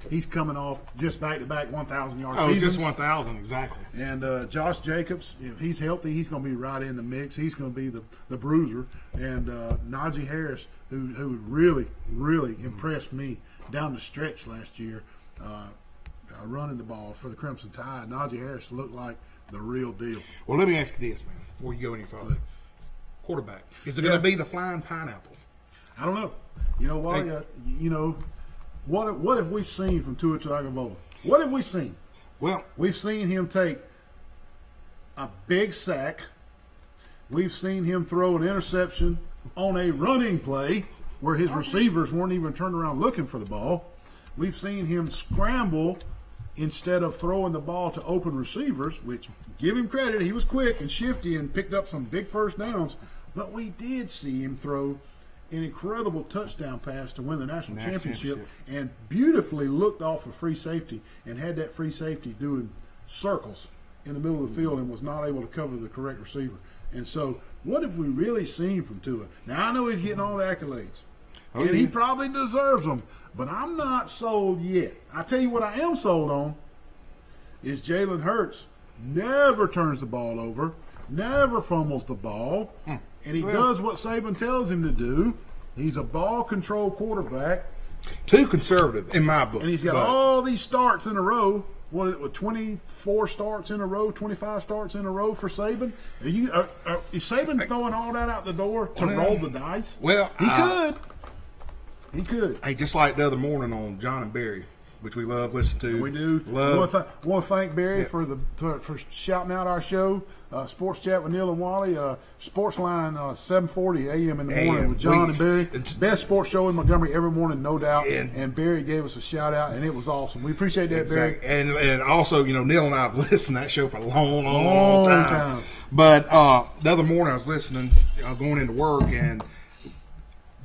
He's coming off just back-to-back 1,000-yard seasons. Just 1,000, exactly. And Josh Jacobs, if he's healthy, he's going to be right in the mix. He's going to be the bruiser. And Najee Harris, who really, really impressed me down the stretch last year, running the ball for the Crimson Tide. Najee Harris looked like the real deal. Well, let me ask you this, man, before you go any further. Quarterback. Is it going to be the flying pineapple? I don't know. You know what? What have we seen from Tua Tagovailoa? What have we seen? Well, We've seen him take a big sack. We've seen him throw an interception on a running play where his receivers weren't even turned around looking for the ball. We've seen him scramble instead of throwing the ball to open receivers, which, give him credit, he was quick and shifty and picked up some big first downs. But we did see him throw an incredible touchdown pass to win the national championship, and beautifully looked off a free safety and had that free safety doing circles in the middle of the field and was not able to cover the correct receiver. And so what have we really seen from Tua? Now, I know he's getting all the accolades, and he probably deserves them, but I'm not sold yet. I tell you what I am sold on is Jalen Hurts never turns the ball over, never fumbles the ball, and he does what Saban tells him to do. He's a ball control quarterback. too conservative in my book. And he's got all these starts in a row. What is it, with 24 starts in a row, 25 starts in a row for Saban? Is Saban throwing all that out the door to roll the dice? Well, he could. He could. Hey, just like the other morning on John and Barry, which we love listening to. We do. Love. Want to thank Barry for shouting out our show, Sports Chat with Neil and Wally, Sportsline 740 a.m. in the morning with John and Barry. Best sports show in Montgomery every morning, no doubt. And Barry gave us a shout out, and it was awesome. We appreciate that, Barry. And also, Neil and I have listened to that show for a long time. But the other morning I was listening, going into work, and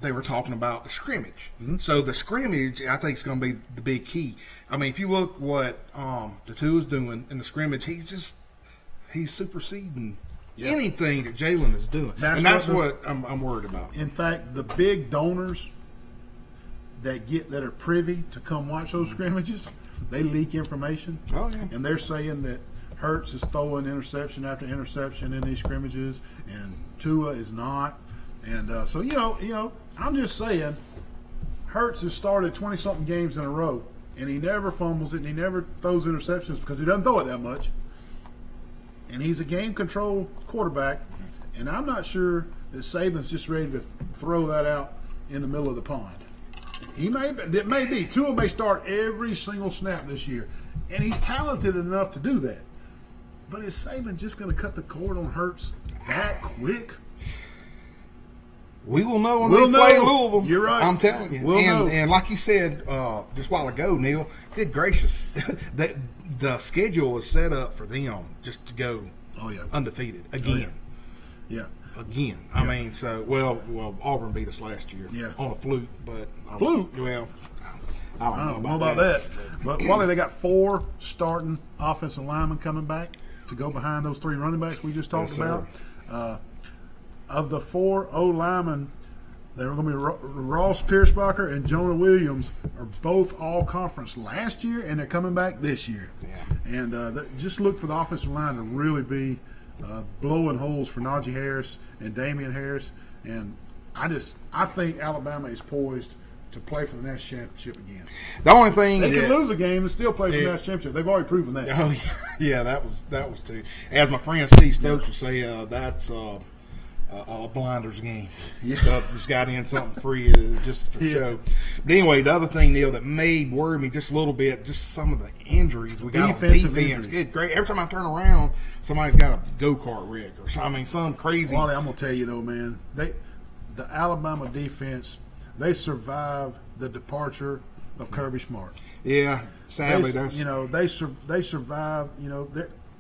they were talking about the scrimmage. Mm-hmm. So the scrimmage, I think, is going to be the big key. I mean, if you look what the two is doing in the scrimmage, he's superseding anything that Jalen is doing. That's what I'm worried about. In fact, the big donors that are privy to come watch those scrimmages, they leak information. Oh, yeah. And they're saying that Hurts is throwing interception after interception in these scrimmages, and Tua is not. And so, I'm just saying, Hurts has started 20-something games in a row, and he never fumbles it, and he never throws interceptions because he doesn't throw it that much. And he's a game control quarterback, and I'm not sure that Saban's just ready to throw that out in the middle of the pond. It may be. Tua may start every single snap this year, and he's talented enough to do that. But is Saban just going to cut the cord on Hurts that quick? We will know when We'll they play know. Louisville. You're right. I'm telling you. We'll know. And like you said just a while ago, Neil, good gracious, the schedule is set up for them just to go undefeated again. Yeah. Again. I mean, so, well, Auburn beat us last year on a fluke, but. Fluke? Well, I don't know about that. But Wally, they got 4 starting offensive linemen coming back to go behind those 3 running backs we just talked about. Of the 4 O-linemen, they were going to be Ross Piersbacher and Jonah Williams are both all-conference last year, and they're coming back this year. Yeah. And just look for the offensive line to really be blowing holes for Najee Harris and Damian Harris. And I think Alabama is poised to play for the national championship again. The only thing they can lose a game and still play for the national championship. They've already proven that. Oh yeah, that was too. As my friend Steve Stokes would say, that's a blinders game. Yeah. Just got in something free just for show. But anyway, the other thing, Neil, that may worry me just a little bit, just some of the injuries we got on defense. Good, great. Every time I turn around, somebody's got a go-kart rig or something. I mean, some crazy. Wally, I'm gonna tell you though, man, the Alabama defense. They survived the departure of Kirby Smart. Yeah, sadly, they survived. You know,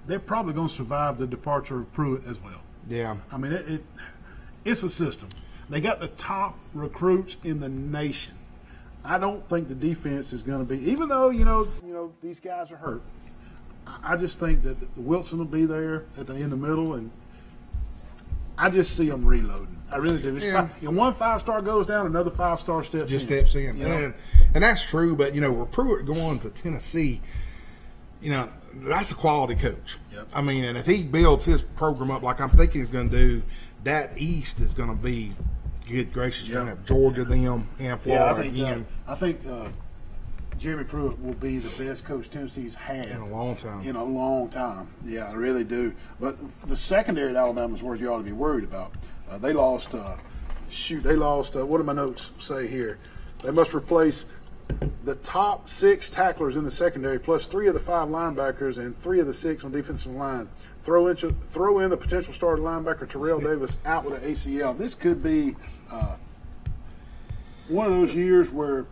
they're probably going to survive the departure of Pruitt as well. Yeah, I mean it's a system. They got the top recruits in the nation. I don't think the defense is going to be, even though you know these guys are hurt. I just think that Wilson will be there in the middle, and I just see them reloading. I really do. One 5-star goes down, another 5-star steps in. You know? And that's true. But with Pruitt going to Tennessee, that's a quality coach. Yep. I mean, and if he builds his program up like I'm thinking he's going to do, that East is going to be good gracious. You're going to have Georgia, them, and Florida again. I think Jeremy Pruitt will be the best coach Tennessee's had in a long time. Yeah, I really do. But the secondary at Alabama is where you ought to be worried about. They lost. What do my notes say here? They must replace the top 6 tacklers in the secondary, plus 3 of the 5 linebackers and 3 of the 6 on defensive line. Throw in the potential starting linebacker Terrell Davis out with an ACL. This could be one of those years where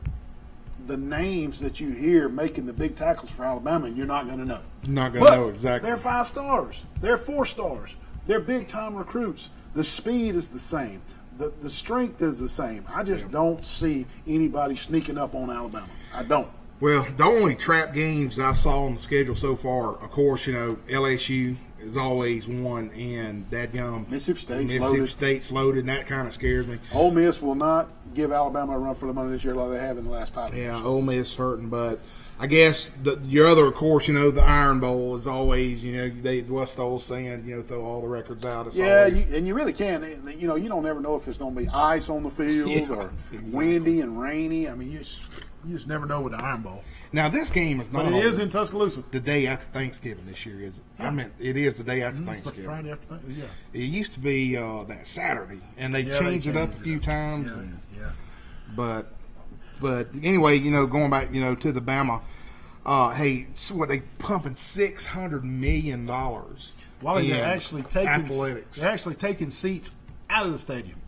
the names that you hear making the big tackles for Alabama, you're not going to know. Not going to know exactly. They're 5 stars. They're 4 stars. They're big-time recruits. The speed is the same. The strength is the same. I just don't see anybody sneaking up on Alabama. I don't. Well, the only trap games I saw on the schedule so far, of course, LSU is always one, and dadgum Mississippi State's loaded, and that kind of scares me. Ole Miss will not give Alabama a run for the money this year like they have in the last 5 years. Yeah, Ole Miss hurting, but I guess your other, of course, the Iron Bowl is always, what's the old saying, throw all the records out. It's always, and you really can. You don't ever know if there's going to be ice on the field or windy and rainy. I mean, you just never know with the Iron Bowl. Now, this game is not. But it is in Tuscaloosa. The day after Thanksgiving this year, is it? Yeah. I mean, it is the day after Thanksgiving. Like Friday after Thanksgiving, It used to be that Saturday, and they changed it up a few times. Yeah. But anyway, going back, to the Bama. Hey, they pumping $600 million. Well, they're actually taking athletics. They're actually taking seats out of the stadium.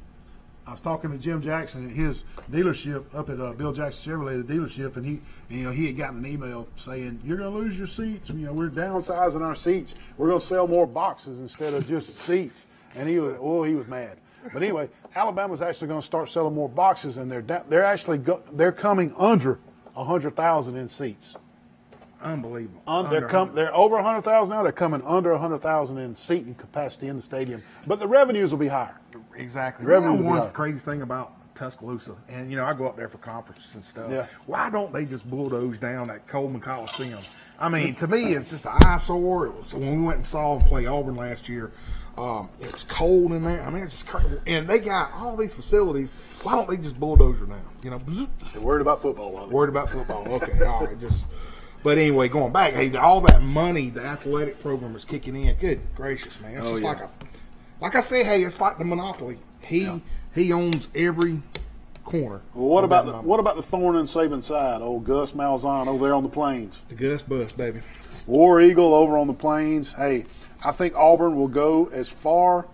I was talking to Jim Jackson at his dealership up at Bill Jackson Chevrolet, the dealership, and he had gotten an email saying, "You're going to lose your seats. We're downsizing our seats. We're going to sell more boxes instead of just seats." And he was mad. But anyway, Alabama's actually going to start selling more boxes, and they're coming under 100,000 in seats. Unbelievable. They're over 100,000 now. They're coming under 100,000 in seating capacity in the stadium, but the revenues will be higher. Exactly. One crazy thing about Tuscaloosa, and I go up there for conferences and stuff. Yeah. Why don't they just bulldoze down that Coleman Coliseum? I mean, to me, it's just an eyesore. It was when we went and saw them play Auburn last year. It was cold in there. I mean, it's crazy. And they got all these facilities. Why don't they just bulldoze them down? They're worried about football. Worried about football. Okay, all right, just. But anyway, going back, hey, all that money the athletic program is kicking in. Good gracious, man! It's like I say, hey, it's like the monopoly. He owns every corner. Well, what about the thorn in Saban's side? Old Gus Malzahn over there on the Plains. The Gus Bus, baby. War Eagle over on the Plains. Hey, I think Auburn will go as far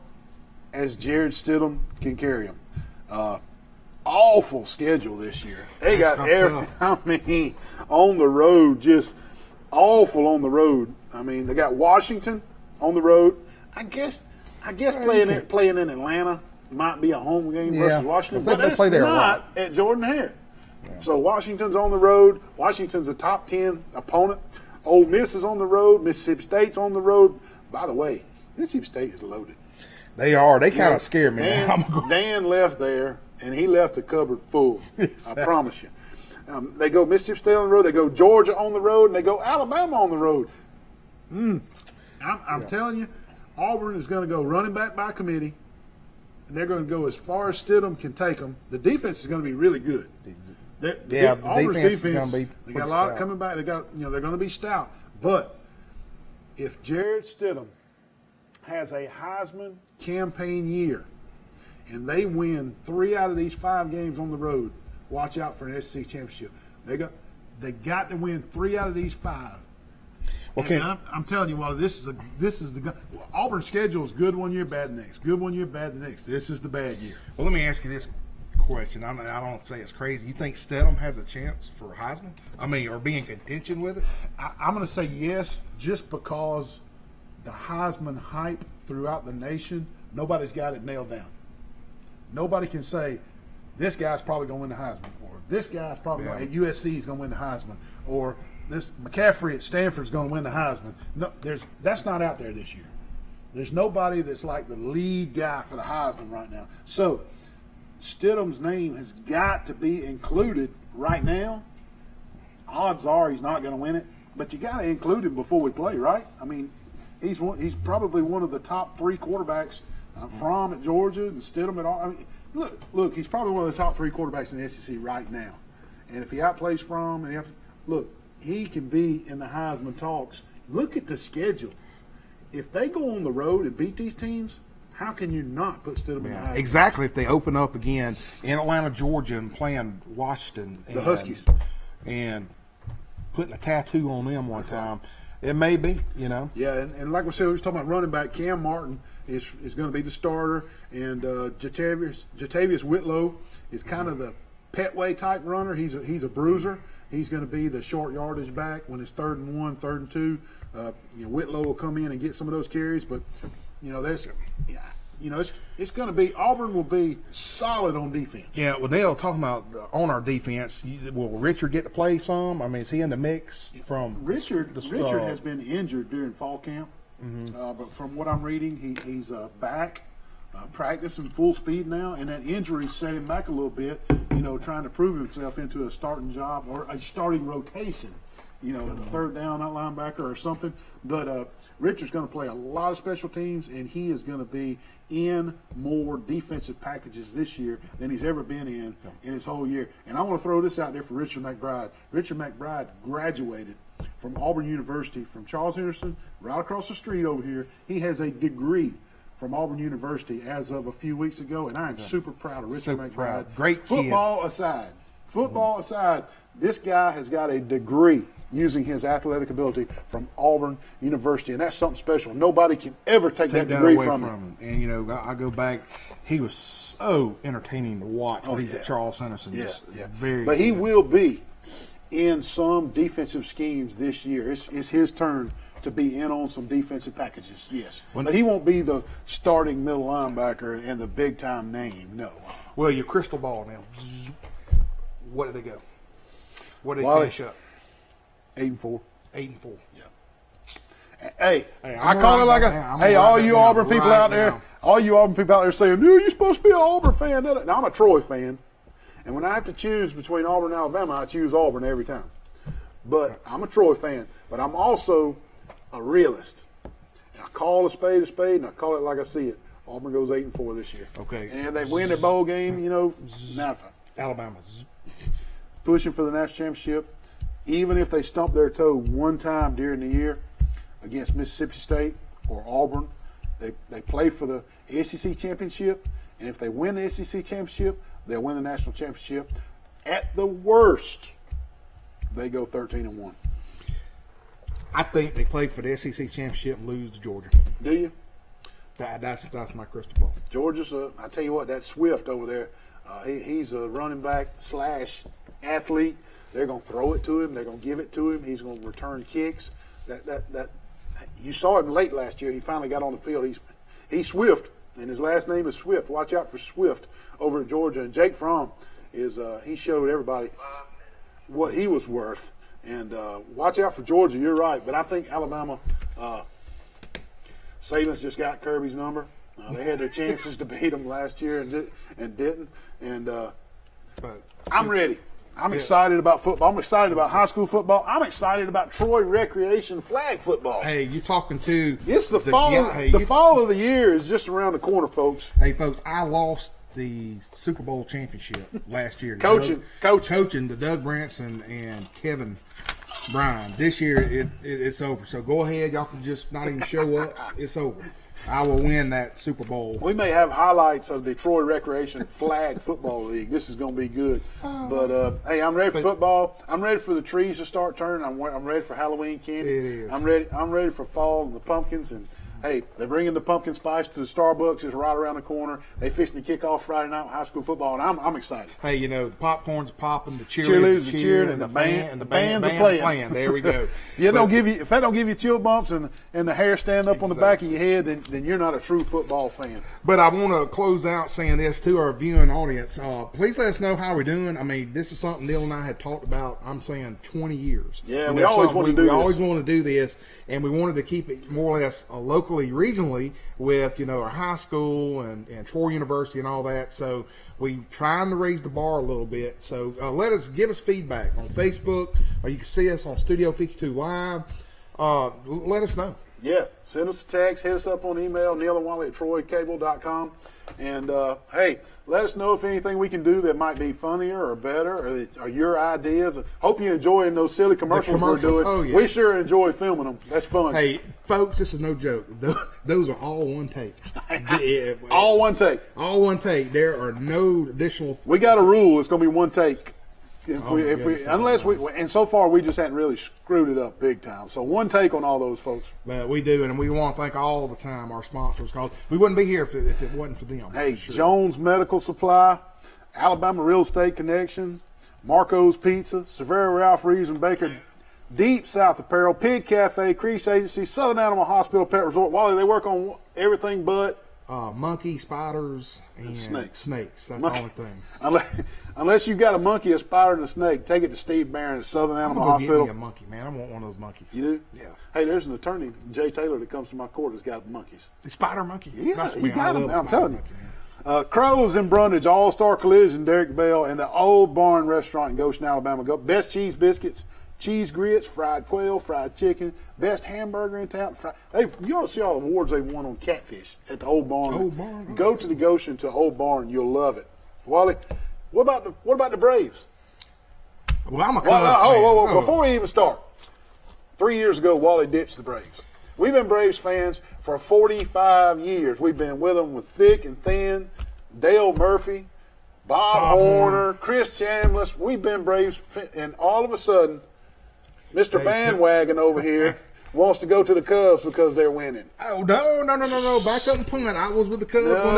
as Jared Stidham can carry them. Awful schedule this year. They got on the road, just awful on the road. I mean, they got Washington on the road. I guess playing in Atlanta might be a home game versus Washington, but it's not at Jordan-Hare. Yeah. So Washington's on the road. Washington's a top 10 opponent. Ole Miss is on the road. Mississippi State's on the road. By the way, Mississippi State is loaded. They are. They kind of scare me now. Dan left there, and he left the cupboard full. Exactly. I promise you. They go Mississippi State on the road. They go Georgia on the road, and they go Alabama on the road. I'm telling you, Auburn is going to go running back by committee, and they're going to go as far as Stidham can take them. The defense is going to be really good. The Auburn's defense is going to be. They got a lot coming back. They're going to be stout. But if Jared Stidham has a Heisman campaign year, and they win 3 out of these 5 games on the road, watch out for an SEC championship. They got to win 3 out of these 5. Okay, I'm telling you, Wally, this is the Auburn's schedule is good one year, bad the next. Good one year, bad the next. This is the bad year. Well, let me ask you this question. I don't say it's crazy. You think Stidham has a chance for Heisman? I mean, or be in contention with it? I'm going to say yes, just because the Heisman hype throughout the nation, nobody's got it nailed down. Nobody can say this guy's probably going to win the Heisman, or this guy's probably at USC is going to win the Heisman, or this McCaffrey at Stanford is going to win the Heisman. No, that's not out there this year. There's nobody that's like the lead guy for the Heisman right now. So Stidham's name has got to be included right now. Odds are he's not going to win it, but you got to include him before we play, right? I mean, he's probably one of the top 3 quarterbacks. Fromm at Georgia and Stidham at all. I mean, look, he's probably one of the top 3 quarterbacks in the SEC right now. And if he outplays Fromm, he can be in the Heisman talks. Look at the schedule. If they go on the road and beat these teams, how can you not put Stidham in the Heisman? Exactly. If they open up again in Atlanta, Georgia, and playing Washington, the Huskies, and putting a tattoo on them one time, it may be, Yeah, and like we said, we were talking about running back. Cam Martin is going to be the starter, and Jatavius Whitlow is kind of the Petway type runner. He's a bruiser. He's going to be the short yardage back when it's 3rd and 1, 3rd and 2. Whitlow will come in and get some of those carries, but it's going to be Auburn will be solid on defense. Yeah, well, Neil, talking about on our defense, will Richard get to play some? I mean, is he in the mix from Richard has been injured during fall camp, but from what I'm reading, he's back. Practicing full speed now, and that injury set him back a little bit, trying to prove himself into a starting job or a starting rotation, a 3rd down out linebacker or something. But Richard's going to play a lot of special teams, and he is going to be in more defensive packages this year than he's ever been in his whole year. And I want to throw this out there for Richard McBride. Richard McBride graduated from Auburn University from Charles Henderson, right across the street over here. He has a degree from Auburn University as of a few weeks ago, and I am super proud of Richard McBride. Proud. Great football kid. Aside, this guy has got a degree using his athletic ability from Auburn University, and that's something special. Nobody can ever take that degree away from him. And I go back, he was so entertaining to watch when he's at Charles Henderson. But he will be in some defensive schemes this year. It's his turn to be in on some defensive packages, yes. But he won't be the starting middle linebacker and the big-time name, no. Well, your crystal ball now. What did they go? What did they finish up? 8-4. 8-4. Yeah. Hey, I call it like all you Auburn people out there saying, "No, you're supposed to be an Auburn fan." Now, I'm a Troy fan, and when I have to choose between Auburn and Alabama, I choose Auburn every time. But I'm a Troy fan, but I'm also a realist. And I call a spade, and I call it like I see it. Auburn goes 8-4 this year. Okay. And they win their bowl game, Alabama pushing for the national championship. Even if they stump their toe one time during the year against Mississippi State or Auburn, they play for the SEC championship. And if they win the SEC championship, they'll win the national championship. At the worst, they go 13-1. I think they play for the SEC championship and lose to Georgia. Do you? That's my crystal ball. Georgia's I tell you what, that Swift over there, He's a running back / athlete. They're going to throw it to him. They're going to give it to him. He's going to return kicks. That you saw him late last year. He finally got on the field. He's Swift, and his last name is Swift. Watch out for Swift over at Georgia. And Jake Fromm is he showed everybody what he was worth. And watch out for Georgia. You're right, but I think Alabama. Saban's just got Kirby's number. They had their chances to beat him last year and didn't. And I'm ready. I'm excited about football. I'm excited about high school football. I'm excited about Troy Recreation flag football. Hey, you're talking to it's the fall. The fall of the year is just around the corner, folks. Hey, folks, I lost the Super Bowl championship last year. Coaching to Doug Branson and Kevin Bryan. This year it's over. So go ahead, y'all can just not even show up. It's over. I will win that Super Bowl. We may have highlights of the Troy Recreation Flag Football League. This is going to be good. But, hey, I'm ready for football. I'm ready for the trees to start turning. I'm ready for Halloween candy. It is. I'm ready for fall and the pumpkins. And, hey, they're bringing the pumpkin spice to the Starbucks. It's right around the corner. They fixing to kick off Friday night with high school football, and I'm excited. Hey, you know, the popcorn's popping, the cheerleaders are cheering, and the band's playing. There we go. If that don't give you chill bumps and the hair stand up on the back of your head, then you're not a true football fan. But I want to close out saying this to our viewing audience. Please let us know how we're doing. I mean, this is something Neil and I had talked about, I'm saying 20 years. Yeah, we always want to do this. We always want to do this, and we wanted to keep it more or less locally, regionally with, you know, our high school and Troy University and all that. So we trying to raise the bar a little bit. So give us feedback on Facebook, or you can see us on Studio 52 Live. Let us know. Yeah, send us a text, hit us up on email, NeilAndWally@TroyCable.com. And, hey, let us know if anything we can do that might be funnier or better or your ideas. Hope you're enjoying those silly commercials we're doing. Oh, yeah. We sure enjoy filming them. That's fun. Hey, folks, this is no joke. Those are all one take. All one take. All one take. There are no additional. We got a rule. It's going to be one take. And so far we just hadn't really screwed it up big time. So one take on all those folks. But we do, and we want to thank all the time our sponsors, because we wouldn't be here if it wasn't for them. Hey, sure. Jones Medical Supply, Alabama Real Estate Connection, Marco's Pizza, Severo Ralph Reeves and Baker, Deep South Apparel, Pig Cafe, Crease Agency, Southern Animal Hospital, Pet Resort. Wally, they work on everything but monkey, spiders, and snakes. That's the only thing. Unless you've got a monkey, a spider, and a snake, take it to Steve Barron at Southern Animal Hospital. Give me a monkey, man. I want one of those monkeys. You do? Yeah. Hey, there's an attorney, Jay Taylor, that comes to my court that's got monkeys. The spider monkey? Yeah, he's got them. I'm telling you. Crows in Brundage, All-Star Collision, Derek Bell, and the Old Barn Restaurant in Goshen, Alabama. Best cheese biscuits, cheese grits, fried quail, fried chicken, best hamburger in town. You ought to see all the awards they won on catfish at the Old Barn. Old Barn. Go to the Goshen to Old Barn, you'll love it. Wally, what about the Braves? Well, I'm a Cubs fan. Before we even start, 3 years ago, Wally ditched the Braves. We've been Braves fans for 45 years. We've been with them with thick and thin, Dale Murphy, Bob Horner, Chris Chambliss. We've been Braves, and all of a sudden, Mr. Bandwagon over here wants to go to the Cubs because they're winning. Oh, no. Back up and punt. I was with the Cubs when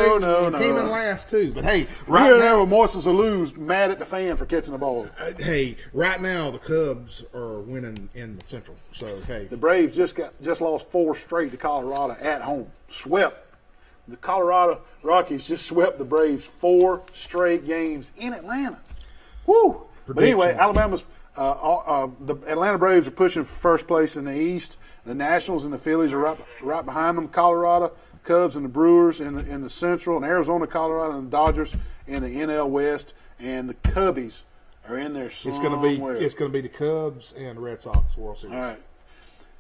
they came in last, too. But, hey, right now, there with Moises Allou's mad at the fan for catching the ball. Hey, right now, the Cubs are winning in the Central. So, hey. The Braves just lost 4 straight to Colorado at home. Swept. The Colorado Rockies just swept the Braves 4 straight games in Atlanta. Woo! But anyway, Alabama's the Atlanta Braves are pushing for first place in the East. The Nationals and the Phillies are right behind them. Colorado, Cubs, and the Brewers in the Central, and Arizona, Colorado, and the Dodgers in the NL West. And the Cubbies are in there somewhere. It's going to be the Cubs and the Red Sox World Series. All right.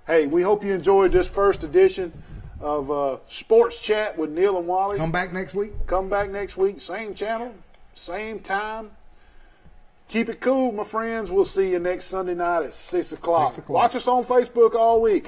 Hey, we hope you enjoyed this first edition of Sports Chat with Neil and Wally. Come back next week. Same channel, same time. Keep it cool, my friends. We'll see you next Sunday night at 6 o'clock. Watch us on Facebook all week.